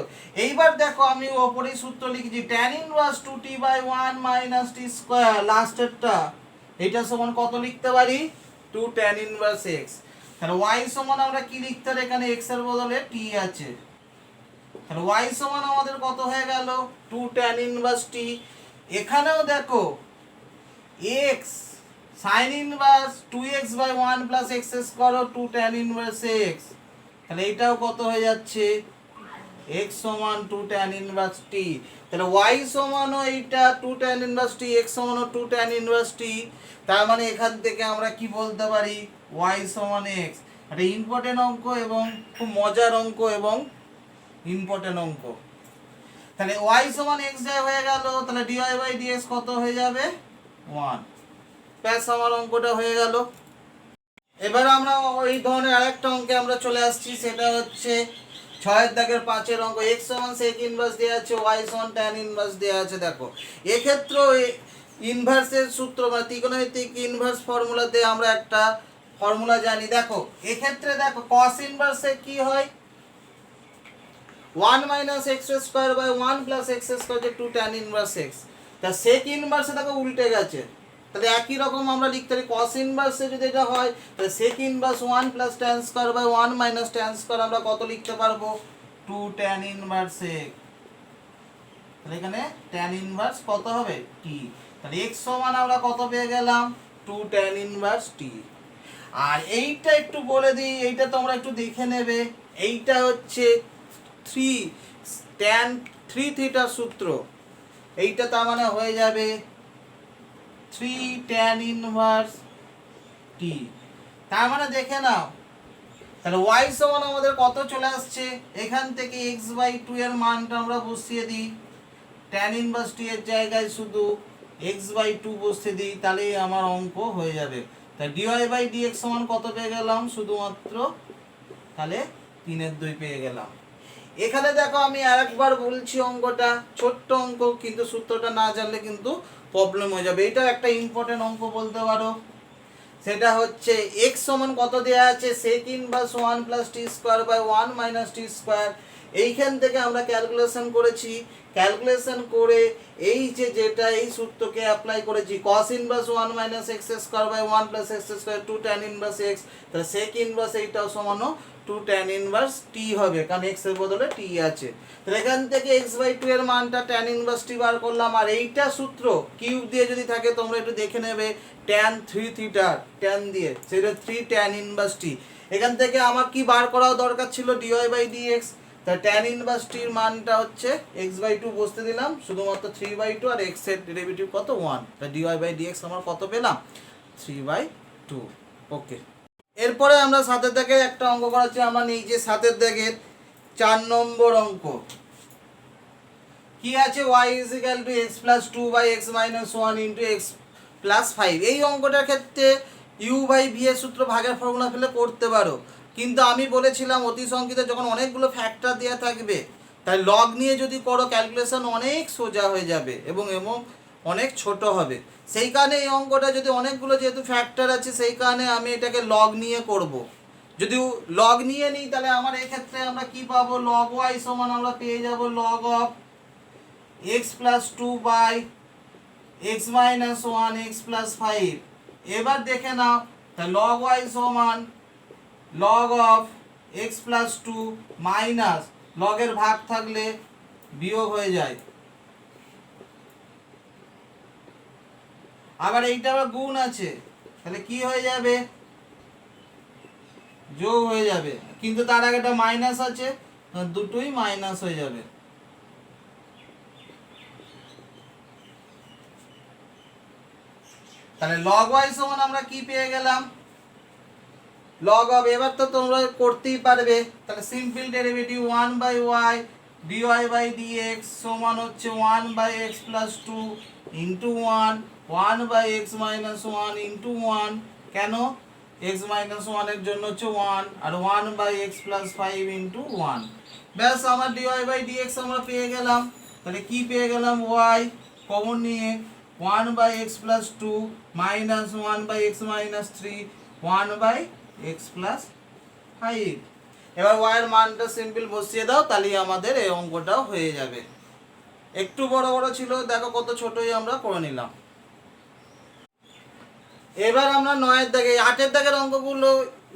এইবার দেখো আমি উপরেই সূত্র লিখেছি, tan inverse 2t by 1 minus t square, লাস্টেরটা এটা সমান কত লিখতে পারি, 2 tan ইনভার্স x। তাহলে y সমান আমরা কি লিখতে পারি, এখানে x এর বদলে t আছে, তাহলে y সমান আমাদের কত হয়ে গেল 2 tan ইনভার্স t। এখানেও দেখো x sign inverse 2x/1 plus x করো 2 tan ইনভার্স এক্স, তাহলে এইটাও কত হয়ে যাচ্ছে x সমান 2 tan ইনভার্স t, তাহলে y সমানও এইটা 2 tan inverse t, x সমানও 2 tan inverse t, তার মানে এখান থেকে আমরা কি বলতে পারি y সমান x। এটা ইম্পর্টেন্ট অঙ্ক এবং খুব মজার অঙ্ক এবং ইম্পর্টেন্ট অঙ্ক। তাহলে y সমান x যা হয়ে গেল, তাহলে dy/dx কত হয়ে যাবে 1। ব্যাস আমার অঙ্কটা হয়ে গেল। এবার আমরা ওই ধরনের আরেকটা অঙ্কে আমরা চলে আসছি, সেটা হচ্ছে 6 দাগের 5 অঙ্ক। x সমান sec ইনভার্স দেওয়া আছে, y সমান tan ইনভার্স দেওয়া আছে। দেখো এক্ষেত্রে ইনভার্সের সূত্র মানে ত্রিকোণমিতিক ইনভার্স ফর্মুলাতে আমরা একটা ফর্মুলা জানি। দেখো এক্ষেত্রে দেখো cos ইনভার্সে কি হয় 1 - x²/1 + x² যে 2 tan ইনভার্স x, তা sec ইনভার্সে দেখো উল্টে গেছে, তাহলে একই রকম আমরা লিখতে পারি cos ইনভার্সে যদি এটা হয় তাহলে sec ইনভার্স 1 + tan²/1 - tan² আমরা কত লিখতে পারবো 2 tan ইনভার্স x। তাহলে এখানে tan ইনভার্স কত হবে t, তাহলে x সমান আমরা কত পেয়ে গেলাম 2 tan ইনভার্স t। আর এইটা একটু বলে দিই, এইটা তোমরা একটু দেখে নেবে, এইটা হচ্ছে 3 tan 3 থিটার সূত্র, এইটা তার মানে হয়ে যাবে 3 tan ইনভার্স t। তার মানে দেখে নাও তাহলে y সমান আমাদের কত চলে আসছে, এখান থেকে x/2 এর মানটা আমরা বসিয়ে দিই, tan ইনভার্স t এর জায়গায় শুধু x/2 বসিয়ে দিই, তাহলেই আমার অঙ্ক হয়ে যাবে। তাই dy/dx সমান কত পেয়ে গেলাম শুধুমাত্র, তাহলে 3/2 পেয়ে গেলাম। এখানে দেখো আমি আরেকবার বলছি, অঙ্কটা ছোট্ট অঙ্ক কিন্তু সূত্রটা না জানলে কিন্তু প্রবলেম হয়ে যাবে। এটা একটা ইম্পর্টেন্ট অঙ্ক বলতে পারো, সেটা হচ্ছে x সমান কত দেয়া আছে sec ইনভার্স 1 + t²/1 - t²। এইখান থেকে আমরা ক্যালকুলেশন করেছি, ক্যালকুলেশন করে এই যেটা এই সূত্রকে অ্যাপ্লাই করেছি cos inverse 1 - x²/1 + x² 2 tan inverse x, তাহলে sec ইনভার্স এইটাও সমানও 2 tan ইনভার্স t হবে, কারণ x এর বদলে t আছে। তাহলে এখান থেকে x/2 এর মানটা tan ইনভার্স t বার করলাম, আর এইটা সূত্র কিউব দিয়ে যদি থাকে তোমরা একটু দেখে নেবে tan 3 থিটা tan দিয়ে, সেটা 3 tan ইনভার্স t। এখান থেকে আমার কি বার করাও দরকার ছিল dy/dx, তা tan ইনভার্স t এর মানটা হচ্ছে x/2 বসতে দিলাম, শুধুমাত্র 3/2, আর x এর ডেরিভেটিভ কত 1, তা dy/dx আমার কত পেলাম 3/2। ওকে, এরপরে আমরা 7 দাগের একটা অঙ্ক করাচ্ছি। আমরা নিচে 7 দাগের 4 নম্বর অঙ্ক। কি আছে y = x + 2/x - 1 * x + 5। এই অঙ্কটার ক্ষেত্রে u/v এর সূত্র ভাগের ফর্মুলা ফেলে করতে পারো, কিন্তু আমি বলেছিলাম অতি সংখ্যিত যখন অনেকগুলো ফ্যাক্টর দেওয়া থাকবে তাই লগ নিয়ে যদি করো ক্যালকুলেশন অনেক সোজা হয়ে যাবে এবং অনেক ছোট হবে। সেই কারণে এই অঙ্কটা যদি অনেকগুলো যেহেতু ফ্যাক্টর আছে সেই কারণে আমি এটাকে লগ নিয়ে করব। যদি লগ নিয়ে নিই তাহলে আমার এক্ষেত্রে আমরা কি পাবো log y সমান আমরা পেয়ে যাব log of x + 2/x - 1 x + 5। এবার দেখে নাও তাহলে log y সমান log of x + 2 মাইনাস লগের ভাগ থাকলে বিয়োগ হয়ে যায়, আবার এইটা আবার গুণ আছে, তাহলে কি হয়ে যাবে যোগ হয়ে যাবে, কিন্তু তার আগে একটা মাইনাস আছে, দুটোই মাইনাস হয়ে যাবে। তাহলে log y সমান আমরা কি পেয়ে গেলাম log of, এবার তো তোমরা করতেই পারবে, তাহলে সিম্পল ডেরিভেটিভ 1/y dy/dx সমান হচ্ছে 1/x + 2 * 1 1/x - 1 * 1, কেন x - 1 এর জন্য হচ্ছে 1, আর 1/x + 5 * 1। ব্যাস আমার dy/dx আমরা পেয়ে গেলাম। তাহলে কি পেয়ে গেলাম y কমন নিয়ে 1/x + 2 মাইনাস 1/x - 3 1/x + 5। এবার y এর মানটা সিম্পল বসিয়ে দাও, তাহলেই আমাদের এই অঙ্কটাও হয়ে যাবে। একটু বড় বড় ছিল, দেখো কত ছোটই আমরা করে নিলাম। এবার আমরা 9 এর দাগে 8 এর দাগের অঙ্কগুলো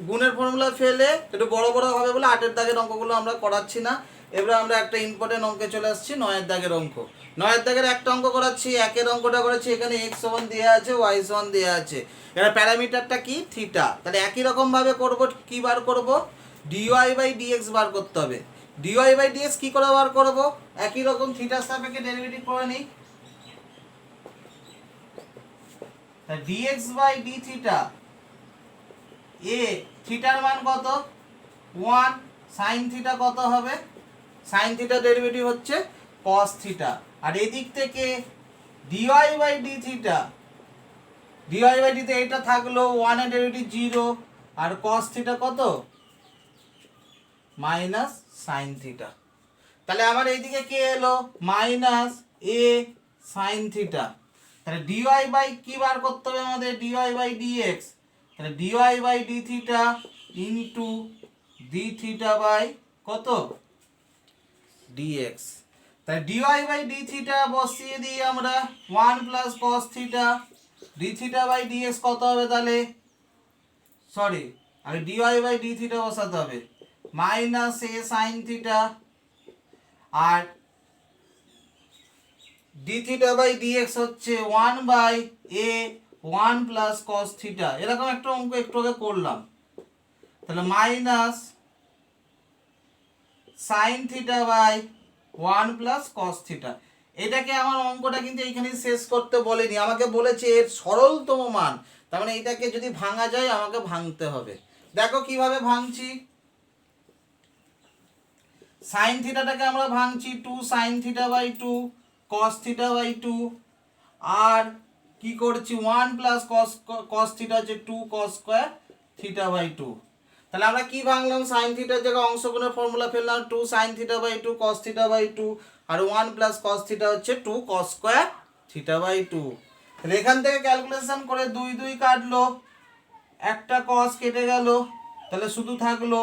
গুণের ফর্মুলা ফেলে একটু বড় বড় হবে বলে 8-এর দাগের অঙ্কগুলো আমরা করাচ্ছি না। এবার আমরা একটা ইম্পর্টেন্ট অঙ্কে চলে আসছি, 9-এর দাগের অঙ্ক। 9-এর দাগের একটা অঙ্ক করাচ্ছি, 1-এর অঙ্কটা করাচ্ছি। এখানে x সমান দেওয়া আছে, y সমান দেওয়া আছে। এবার প্যারামিটারটা কি? থিটা। তাহলে একই রকমভাবে করবো, কি বার করব? dy বাই dx বার করতে হবে। dy বাই dx কি করে বার করব? একই রকম থিটার সাপেক্ষে ডেরিভেটিভ করে নিই। dx বাই d থিটা, এ থিটার মান কত? 1। সাইন থিটা কত হবে? সাইন থিটা ডেরিভেটিভ হচ্ছে cos থিটা। আর এদিক থেকে dy by d theta, dy by d তে এটা থাকলো 1 এর ডেরিভেটিভ 0, আর cos থিটা কত? Minus sine theta. তাহলে আমার এইদিকে কে এলো? Minus a sine theta. তাহলে dy বাই কি বার করতে হবে আমাদের? dy by dx। তাহলে dy by d theta into d theta by কত? dx। তাহলে dy বাই d থিটা বসিয়ে দিই আমরা, 1 plus cos theta, d theta by dx কত হবে তাহলে? সরি, আগে dy বাই d থিটা বসাতে হবে, মাইনাস a সাইন থিটা, আর d থিটা বাই dx হচ্ছে 1 by a 1 plus cos theta. এরকম একটা অঙ্ক একটু আগে করলাম। তাহলে minus sine theta by 1 plus cos theta. এটাকে আমার অঙ্কটা কিন্তু এইখানে শেষ করতে বলেনি, আমাকে বলেছে এর সরলতম মান। তার মানে এটাকে যদি ভাঙা যায় আমাকে ভাঙতে হবে। দেখো কিভাবে ভাঙছি। সাইন থিটাটাকে আমরা ভাঙছি 2 sine theta by 2 cos theta by 2, আর কি করছি 1 প্লাস cos থিটা হচ্ছে 2 cos স্কয়ার থিটা বাই 2। তাহলে আমরা কি ভাঙলাম? সাইন থিটার জায়গায় অংশগুণের ফর্মুলা ফেললাম, 2 sine theta by 2 cos theta by 2, আর 1 প্লাস cos থিটা হচ্ছে 2 cos স্কয়ার থিটা বাই 2। তাহলে এখান থেকে ক্যালকুলেশন করে 2 2 কাটলো, একটা cos কেটে গেল, তাহলে শুধু থাকলো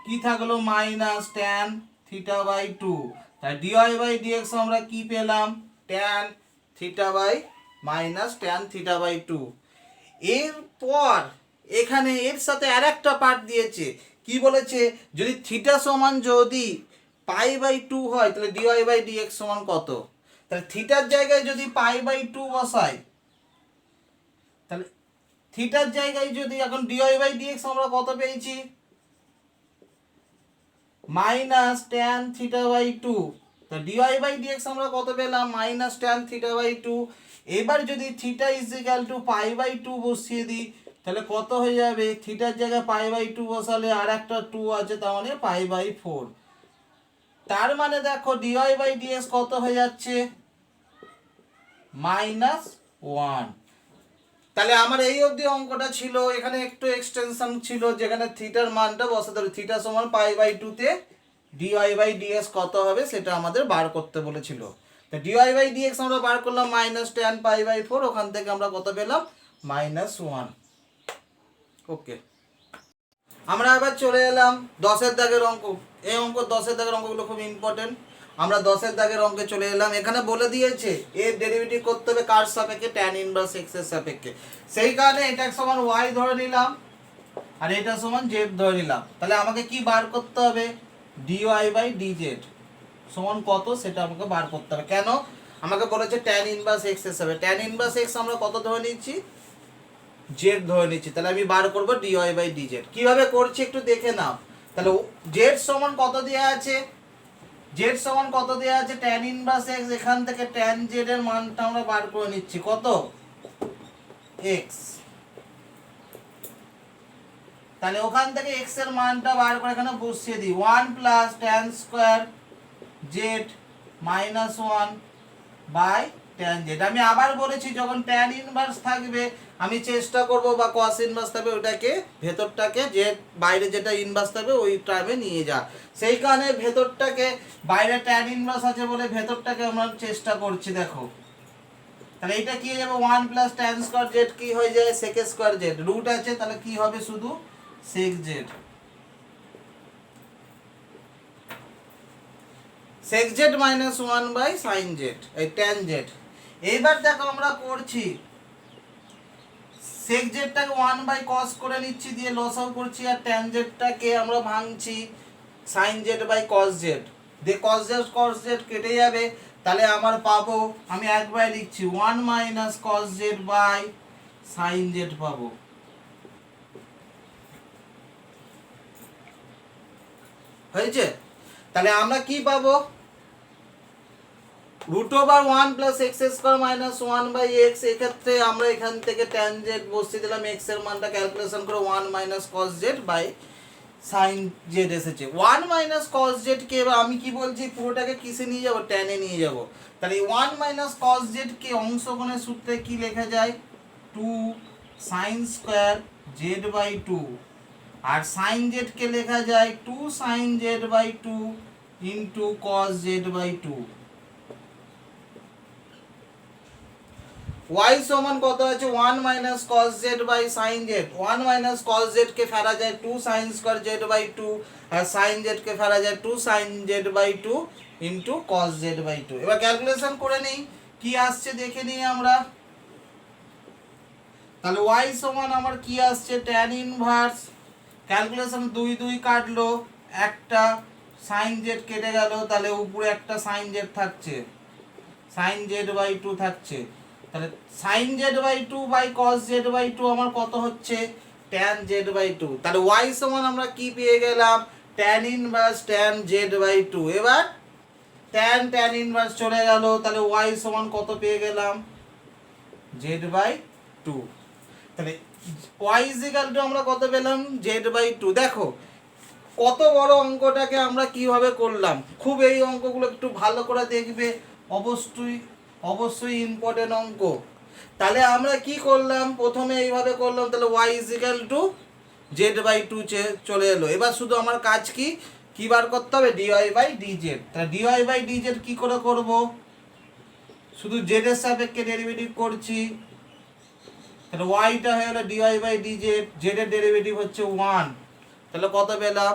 কি? থাকলো মাইনাস ট্যান থিটা বাই 2। তাই dy বাই dx আমরা কি পেলাম? Tan theta by minus tan theta by 2। এরপর এখানে এর সাথে আর একটা পার্ট দিয়েছে, কি বলেছে? যদি থিটা সমান যদি পাই বাই 2 হয় তাহলে dy বাই dx সমান কত? তাহলে থিটার জায়গায় যদি পাই বাই 2 বসাই, তাহলে থিটার জায়গায় যদি এখন dy বাই dx আমরা কত পেয়েছি? Minus tan theta by 2। তো dy বাই dx আমরা কত পেলাম? Minus tan theta by 2। এবার যদি theta is equal to pi by 2 বসিয়ে দিই, তাহলে কত হয়ে যাবে? থিটার জায়গায় পাই বাই 2 বসালে আর একটা 2 আছে, তার মানে পাই বাই 4। তার মানে দেখো dy বাই dx কত হয়ে যাচ্ছে? মাইনাস 1। তাহলে আমার এই অবধি অঙ্কটা ছিল। এখানে একটু এক্সটেনশন ছিল, যেখানে থিটার মানটা বসাতে হবে। থিটা সমান পাই বাই 2 তে dy বাই dx কত হবে সেটা আমাদের বার করতে বলেছিল। তো dy বাই dx আমরা বার করলাম মাইনাস ট্যান পাই বাই 4, ওখান থেকে আমরা কত পেলাম? মাইনাস 1। ওকে, আমরা আবার চলে এলাম 10-এর দাগের অঙ্ক। এই অঙ্ক 10-এর দাগের অঙ্কগুলো খুব ইম্পর্টেন্ট। আমরা 10-এর দাগের অঙ্কে চলে এলাম। এখানে বলে দিয়েছে এর ডেরিভেটিভ করতে হবে কার সাপেক্ষে? ট্যান ইনভার্স x এর সাপেক্ষে। সেই কারণে এটা সমান y ধরে নিলাম, আর এটা সমান z ধরে নিলাম। তাহলে আমাকে কি বার করতে হবে? dy বাই dz সমান কত সেটা আমাকে বার করতে হবে। কেন? আমাকে বলেছে ট্যান ইনভার্স x এর সাপেক্ষে। ট্যান ইনভার্স x আমরা কত ধরে নিচ্ছি? z ধরে নিচ্ছি। তাহলে আমি বার করব dy বাই dz। কিভাবে করছি একটু দেখে নাও। তাহলে z সমান কত দেয়া আছে? z সমান কত দেয়া আছে? tan inverse x। এখান থেকে tan z এর মানটা আমরা বার করে নিচ্ছি, কত? x। তাহলে ওখান থেকে x এর মানটা বার করে এখানে বসিয়ে দিই, 1 plus tan square z minus 1 by tan z। আমি আবার বলেছি যখন tan ইনভার্স থাকবে আমি চেষ্টা করব, বা cos ইনভার্স থাকবে ওটাকে ভেতরটাকে, যে বাইরে যেটা ইনভার্স থাকবে ওই টার্মে নিয়ে যা। সেই কারণে ভেতরটাকে, বাইরে tan ইনভার্স আছে বলে ভেতরটাকে আমরা চেষ্টা করছি। দেখো তাহলে এটা কি হয়ে যাবে? 1 প্লাস tan স্কয়ার z কি হয়ে যায়? sec square z। রুট আছে তাহলে কি হবে? শুধু sec z। sec z minus 1 by sin z, এই tan z। এইবার দেখো আমরা করছি সেক জেডটাকে 1/cos করে নিচ্ছি, দিয়ে লসাগু করছি, আর ট্যান জেডটাকে আমরা ভাঙছি sine z by cos z, দিয়ে কস জেড কেটে যাবে। তাহলে আমার পাবো, আমি একবার লিখছি 1 - cos z by sine z পাবো। হয়েছে? তাহলে আমরা কি পাবো, √1 + x² - 1/x। এক্ষেত্রে আমরা এখান থেকে ট্যান জেড বসিয়ে দিলাম, x এর মানটা ক্যালকুলেশন করে 1 - cos z by sine z এসেছে। 1 - cos জেড কে এবার আমি কি বলছি, পুরোটাকে কিসে নিয়ে যাব, ট্যানে নিয়ে যাব। তাহলে 1 - cos জেড কে অংশগণের সূত্রে কি লেখা যায়, 2 sin² z/2, আর সাইন জেড কে লেখা যায় 2 sin z/2 into cos z/2। y সমান কত আছে, 1 - cos z by sin z। 1 - cos z কে ফেলা যায় 2 sin² z/2, আর sin z কে ফেলা যায় 2 sin z/2 into cos z/2। এবার ক্যালকুলেশন করে নিই কি আসছে, দেখে নিই আমরা। তাহলে y সমান আমার কি আসছে, tan ইনভার্স, ক্যালকুলেশন 2 2 কাটলো, একটা sin z কেটে গেল, তাহলে উপরে একটা sin z থাকছে, sin z/2 থাকছে। তাহলে sin z/2 by cos z/2 আমার কত হচ্ছে, tan z/2। তাহলে y সমান আমরা কি পেয়ে গেলাম, tan ইনভার্স tan z/2। এবার tan ইনভার্স চলে গেল, তাহলে y সমান কত পেয়ে গেলাম, z/2। তাহলে y আমরা কত পেলাম, z/2। দেখো কত বড় অঙ্কটাকে আমরা কিভাবে করলাম, খুব এই অঙ্কগুলো একটু ভালো করে দেখবে, অবশ্যই ইম্পর্টেন্ট অঙ্ক। তাহলে আমরা কি করলাম, প্রথমে এইভাবে করলাম, তাহলে y z/2 চলে এলো। এবার শুধু আমার কাজ কি বার করতে হবে, dy/dz। তাহলে dy/dz কি করে করব, শুধু z এর সাপেক্ষে ডেরিভেটিভ করছি, তাহলে yটা হয়ে গেল dy/dz, z এর ডেরিভেটিভ হচ্ছে 1, তাহলে কত পেলাম,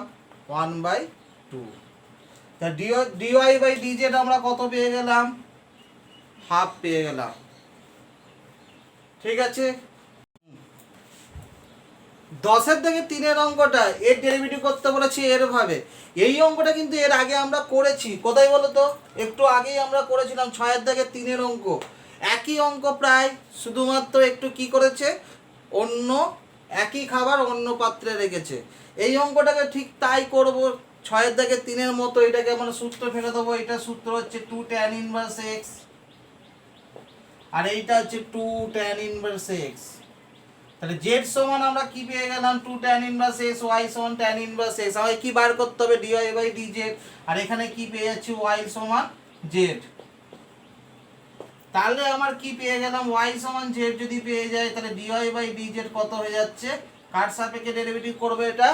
1/2। তা dy/dz আমরা কত পেয়ে গেলাম, হাফ পেয়ে গেলাম। ঠিক আছে, 10 থেকে 3 অঙ্কটা এর ডেরিভেটিভ করতে বলেছি এর ভাবে। এই অঙ্কটা কিন্তু এর আগে আমরা করেছি, কোথায় বলো তো, একটু আগেই আমরা করেছিলাম 6 থেকে 3 অঙ্ক, একই অঙ্ক প্রায়, শুধুমাত্র একটু কি করেছে, অন্য একই খাবার অন্য পাত্রে রেখেছে। এই অঙ্কটাকে ঠিক তাই করব, 6 থেকে 3 মতো। এটাকে আমরা সূত্র ফেলে দেবো, এটা সূত্র হচ্ছে 2 tan ইনভার্স x, আর এইটা হচ্ছে 2 tan ইনভার্স x। তাহলে z সমান আমরা কি পেয়ে গেলাম, 2 tan ইনভার্স x, y সমান tan ইনভার্স x। আমাকে কি বার করতে হবে, dy/dz, আর এখানে কি পেয়ে যাচ্ছি, y সমান z। তাহলে আমার কি পেয়ে গেলাম, y সমান z যদি পেয়ে যায়, তাহলে dy/dz কত হয়ে যাচ্ছে, কার সাপেক্ষে ডেরিভেটিভ করবে, এটা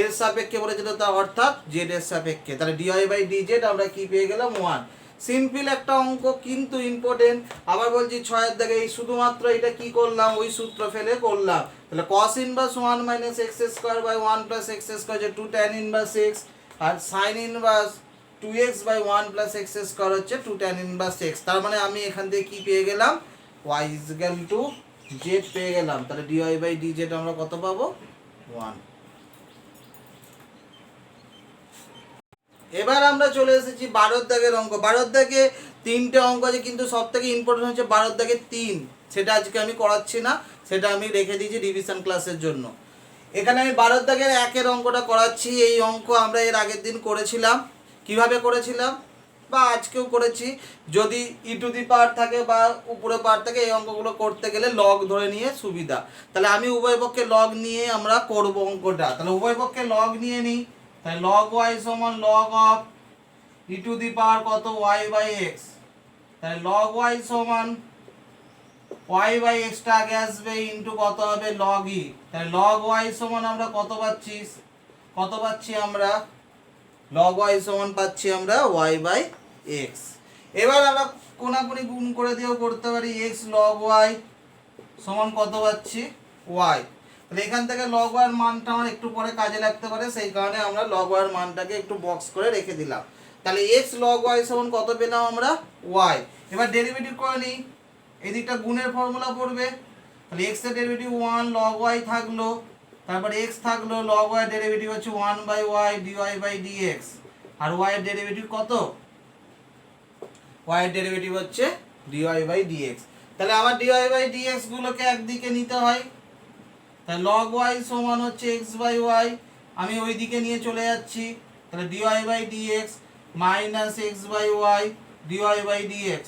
এর সাপেক্ষে বলেছিল, তা অর্থাৎ z এর সাপেক্ষে। তাহলে dy/dz আমরা কি পেয়ে গেলাম, 1। সিম্পল একটা অঙ্ক কিন্তু ইম্পর্টেন্ট। আবার বলছি 6 দাগে এই শুধুমাত্র এটা কি করলাম, ওই সূত্র ফেলে করলাম। তাহলে cos inverse 1 - x² by 1 + x² যে 2 tan ইনভার্স x, আর sin ইনভার্স 2x/1 + x² হচ্ছে 2 tan ইনভার্স x। তার মানে আমি এখান থেকে কি পেয়ে গেলাম, y z পেয়ে গেলাম। তাহলে dy/dz আমরা কত পাবো, 1। এবার আমরা চলে এসেছি 12 দাগের অঙ্ক। 12 দাগে 3টে অঙ্ক আছে, কিন্তু সব থেকে ইম্পর্টেন্ট হচ্ছে 12 দাগের 3। সেটা আজকে আমি করাচ্ছি না, সেটা আমি রেখে দিয়েছি রিভিশন ক্লাসের জন্য। এখানে আমি 12 দাগের 1-এর অঙ্কটা করাচ্ছি। এই অঙ্ক আমরা এর আগের দিন করেছিলাম। কিভাবে করেছিলাম, বা আজকেও করেছি। যদি e⁻ থাকে বা উপরে পাওয়ার থাকে, এই অঙ্কগুলো করতে গেলে লগ ধরে নিয়ে সুবিধা। তাহলে আমি উভয় পক্ষে লগ নিয়ে আমরা করব অঙ্কটা। তাহলে উভয় পক্ষে লগ নিয়ে নিই। তাহলে log y সমান log অফ e⁻ কত, y/x। তাহলে log y সমান y/x টা আগে আসবে, ইন্টু কত হবে, log e। তাহলে log y সমান আমরা কত পাচ্ছি আমরা, log y সমান পাচ্ছি আমরা y/x। এবার আমরা কোনাকুনি গুণ করে দিয়েও করতে পারি, x log y সমান কত পাচ্ছি, y। তাহলে এখান থেকে log y এর মানটা আমার একটু পরে কাজে লাগতে পারে, সেই কারণে আমরা log y এর মানটাকে একটু বক্স করে রেখে দিলাম। তাহলে x log y সমান কত পেলাম আমরা, y। এবার ডেরিভেটিভ করে নিই, এই দিকটা গুণের ফর্মুলা পড়বে, তাহলে এক্স এর ডেরিভেটিভ 1 log y থাকলো, তারপর এক্স থাকলো, log y এর ডেরিভেটিভ হচ্ছে 1/y dy/dx, আর y এর ডেরিভেটিভ কত? y এর ডেরিভেটিভ হচ্ছে dy/dx। তাহলে আমার dy/dx গুলোকে একদিকে নিতে হয়, তাহলে log y সমান হচ্ছে x/y, আমি ওই দিকে নিয়ে চলে যাচ্ছি, তাহলে dy/dx মাইনাস x/y dy/dx।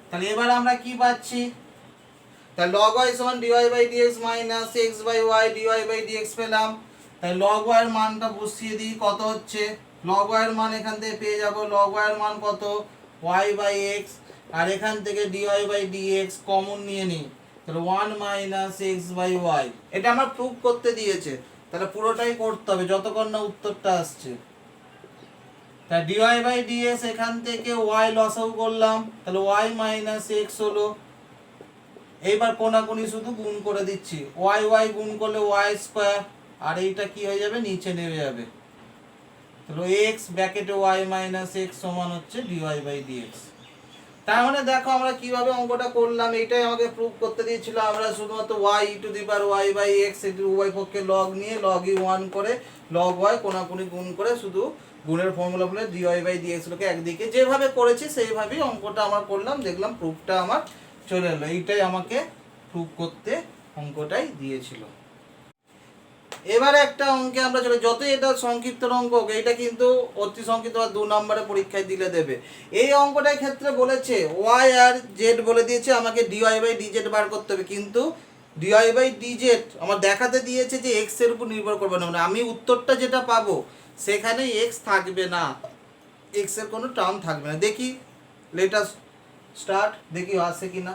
তাহলে এবার আমরা কি পাচ্ছি? তাহলে log y সমান dy/dx মাইনাস x/y dy/dx পেলাম। তাই log y এর মানটা বসিয়ে দিই, কত হচ্ছে? log y এর মান এখান থেকে পেয়ে যাব, log y এর মান কত? y/x, আর এখান থেকে dy/dx কমন নিয়ে নিই, তাহলে 1 মাইনাস x/y। এটা আমার প্রুফ করতে দিয়েছে, তাহলে পুরোটাই করতে হবে যতক্ষণ না উত্তরটা আসছে। তাই dy/dx এখান থেকে y লসাগু করলাম, তাহলে y মাইনাস x হলো। এইবার কোনাকুনি শুধু গুণ করে দিচ্ছি, y গুণ করলে y স্কোয়ার, আর এইটা কি হয়ে যাবে? নিচে নেমে যাবে। তাহলে x ব্র্যাকেটে y মাইনাস x সমান হচ্ছে dy/dx। তার মানে দেখো আমরা কিভাবে অঙ্কটা করলাম, এটাই আমাকে প্রুফ করতে দিয়েছিল। আমরা শুধুমাত্র y/y/x এর উভয় পক্ষে লগ নিয়ে log e1 করে log y কোনাকুনি গুণ করে শুধু গুণের ফর্মুলা বলে dy/dx লোকে একদিকে যেভাবে করেছি সেইভাবেই অঙ্কটা আমার করলাম, দেখলাম প্রুফটা আমার চলে এলো। এইটাই আমাকে প্রুফ করতে অঙ্কটাই দিয়েছিল। এবারে একটা অঙ্কে আমরা চলে, যতই এটা সংক্ষিপ্ত অঙ্ক হোক, এটা কিন্তু অতি সংক্ষিপ্ত বা 2 নম্বরে পরীক্ষায় দিলে দেবে। এই অঙ্কটার ক্ষেত্রে বলেছে y আর z বলে দিয়েছে আমাকে dy/dz বার করতে হবে, কিন্তু dy/dz আমার দেখাতে দিয়েছে যে x এর উপর নির্ভর করবে না, মানে আমি উত্তরটা যেটা পাবো সেখানে x থাকবে না, x এর কোনো টার্ম থাকবে না। দেখি লেট আস স্টার্ট, দেখি আসে কিনা।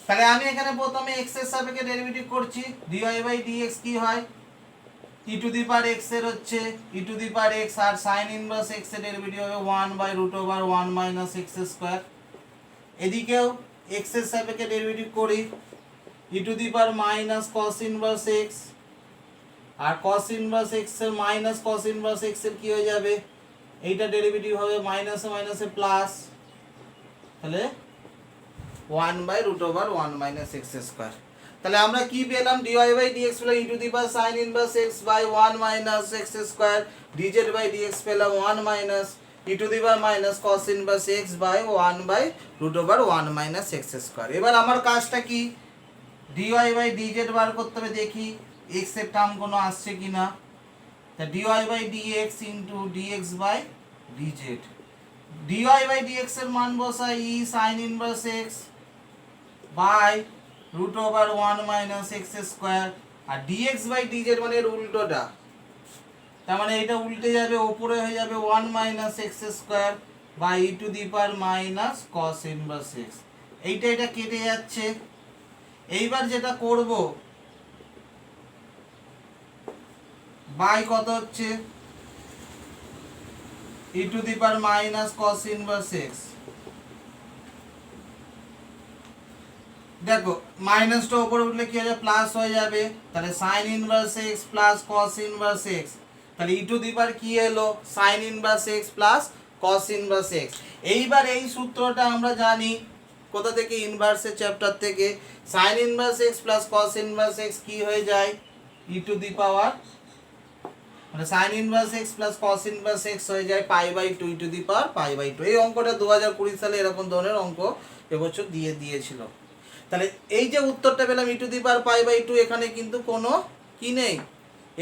তাহলে আমি এখানে প্রথমে x এর সাপেক্ষে ডেরিভেটিভ করছি, dy/dx কি হয়? e to the power x এর হচ্ছে e to the power x, আর sin ইনভার্স x এর ডেরিভেটিভ হবে 1/√1 মাইনাস x স্কয়ার। এদিকেও x এর সাপেক্ষে ডেরিভেটিভ করি, e to the power minus cos inverse x, আর cos ইনভার্স x এর মাইনাস cos ইনভার্স x এর কি হয়ে যাবে? এইটা ডেরিভেটিভ হবে মাইনাসে মাইনাসে প্লাস, তাহলে 1/√1 মাইনাস x স্কয়ার। তাহলে আমরা কি পেলাম? dy/dx পেলাম e to the power sin inverse x by 1 minus x square, dz/dx পেলাম 1 minus e to the power minus cos inverse x by 1/√1 minus x square. এবার আমার কাজটা কি? dy/dz বার করতে হবে, দেখি x এর টার্ম কোনো আসছে কিনা। তা dy/dx ইনটু dx/dz, dy/dx এর মান বসাই e sin inverse x by √1 minus x square, আর dx/dz মানে এর উল্টোটা, তার মানে এটা উল্টে যাবে, উপরে হয়ে যাবে 1 minus x square by e to the power minus cos inverse x। এইটা এটা কেটে যাচ্ছে। এইবার যেটা করব, বাই কত হচ্ছে? e to the power minus cos inverse x। দেখো মাইনাসটা উপরে উঠলে কি হয়ে যাবে? প্লাস হয়ে যাবে, তাহলে sin inverse x plus cos inverse x, তাহলে e টু দি পাওয়ার কি এলো? sin inverse x plus cos inverse x। এইবার এই সূত্রটা আমরা জানি কোথা থেকে? ইনভার্সের চ্যাপ্টার থেকে। sin inverse x plus cos inverse x কি হয়ে যায়? e টু দি পাওয়ার, মানে sin inverse x plus cos inverse x হয়ে যায় π/2 e টু দি পাওয়ার π/2। এই অঙ্কটা 2020 সালে এরকম ধরনের অঙ্ক এবছর দিয়েছিল। তাহলে এই যে উত্তরটা পেলাম e টু দি পাওয়ার π/2, এখানে কিন্তু কোনো কি নেই,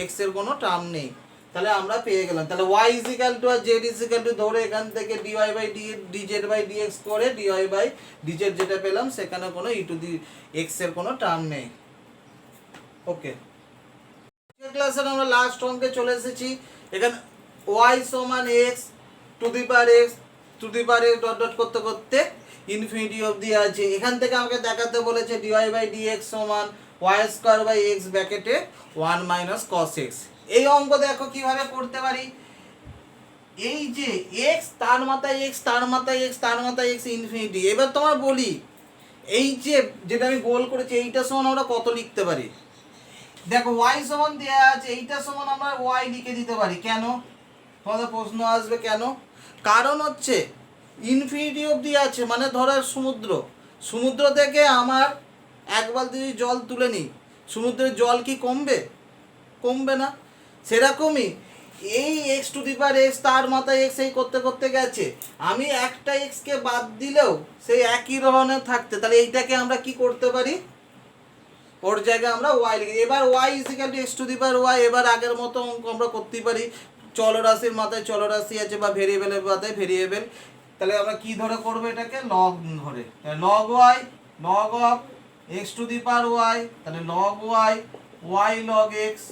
x এর কোনো টার্ম নেই, তাহলে আমরা পেয়ে গেলাম। তাহলে y আর z ধরে এখান থেকে dy/dz/dx করে dy/dz যেটা পেলাম সেখানে কোনো e টু দি x এর কোনো টার্ম নেই। ওকে, ক্লাসের আমরা লাস্ট অঙ্কে চলে এসেছি। এখানে y সমান x two the power x dot dot করতে করতে ইনফিনিটি অবধি আছে। এখান থেকে আমাকে দেখাতে বলেছে dy/dx সমান y স্কয়ার বাই x ব্র্যাকেটে 1 মাইনাস cos x। এই অঙ্ক দেখো কিভাবে করতে পারি। এই যে x তার মাথায় x তার মাথায় x তার মাথায় x ইনফিনিটি। এবার তোমার বলি, এই যে যেটা আমি গোল করেছি এইটা সমান আমরা কত লিখতে পারি? দেখো y সমান দেয়া আছে, এইটা সমান আমরা y লিখে দিতে পারি। কেন? তোমাদের প্রশ্ন আসবে কেন? কারণ হচ্ছে ইনফিনিটি অবধি আছে, মানে ধরো সমুদ্র থেকে আমার এক বালতি যদি জল তুলে নিই, সমুদ্রের জল কি কমবে? কমবে না। সেরকমই এই x to the power x, তার মাথায় এক্স এই করতে করতে গেছে, আমি একটা এক্সকে বাদ দিলেও সেই একই ধরনের থাকতে, তাহলে এইটাকে আমরা কি করতে পারি, ওর জায়গায় আমরা ওয়াই লিখি। এবার y is equal to x to the power y, এবার আগের মতো অঙ্ক আমরা করতেই পারি, চলরাশির মাথায় চলরাশি আছে বা ভেরিয়েবলের মাথায় ভেরিয়েবল, তাহলে আমরা কি ধরে করবো এটাকে, লগ ধরে, log y log of x to the power y, তাহলে log y y log x.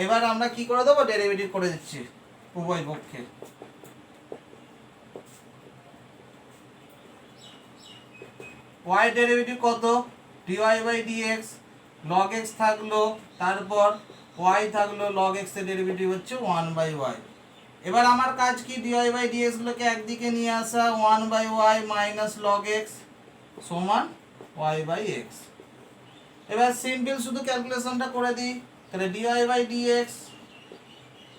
এবার আমরা কি করে দেবো, ডেরিভেটিভ করে দিচ্ছি উভয় পক্ষে। ওয়াই ডেরিভেটিভ কত, dy by dx, log x থাকলো, তারপর ওয়াই থাকলো, লগ এক্স এর ডেরিভেটিভ হচ্ছে 1/y। এবার আমার কাজ কি, ডিওয়াই বাই ডিএক্স গুলোকে একদিকে নিয়ে আসা, 1/y মাইনাস লগ এক্স সমান ওয়াই বাই এক্স। এবার সিম্পল শুধু ক্যালকুলেশনটা করে দিই, তাহলে ডিওয়াই বাই ডিএক্স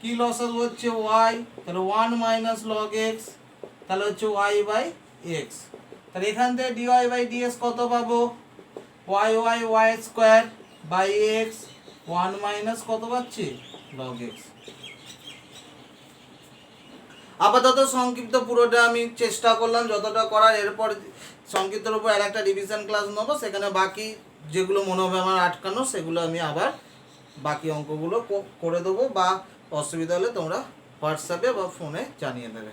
কি লসাগু হচ্ছে ওয়াই, তাহলে 1 মাইনাস লগ এক্স, তাহলে হচ্ছে ওয়াই বাই এক্স। তাহলে এখান থেকে ডিওয়াই বাই ডিএক্স কত পাবো, y y y square by x, 1 minus কত পাচ্ছি, লগ এক্স। আপাতত সংক্ষিপ্ত পুরোটা আমি চেষ্টা করলাম যতটা করার, এরপর সংক্ষিপ্তের উপর আর একটা রিভিশন ক্লাস নেবো, সেখানে বাকি যেগুলো মনে হবে আমার আটকানো সেগুলো আমি আবার বাকি অঙ্কগুলো করে দেবো, বা অসুবিধা হলে তোমরা হোয়াটসঅ্যাপে বা ফোনে জানিয়ে দেবে।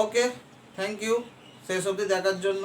ওকে, থ্যাংক ইউ শেষ অবধি দেখার জন্য।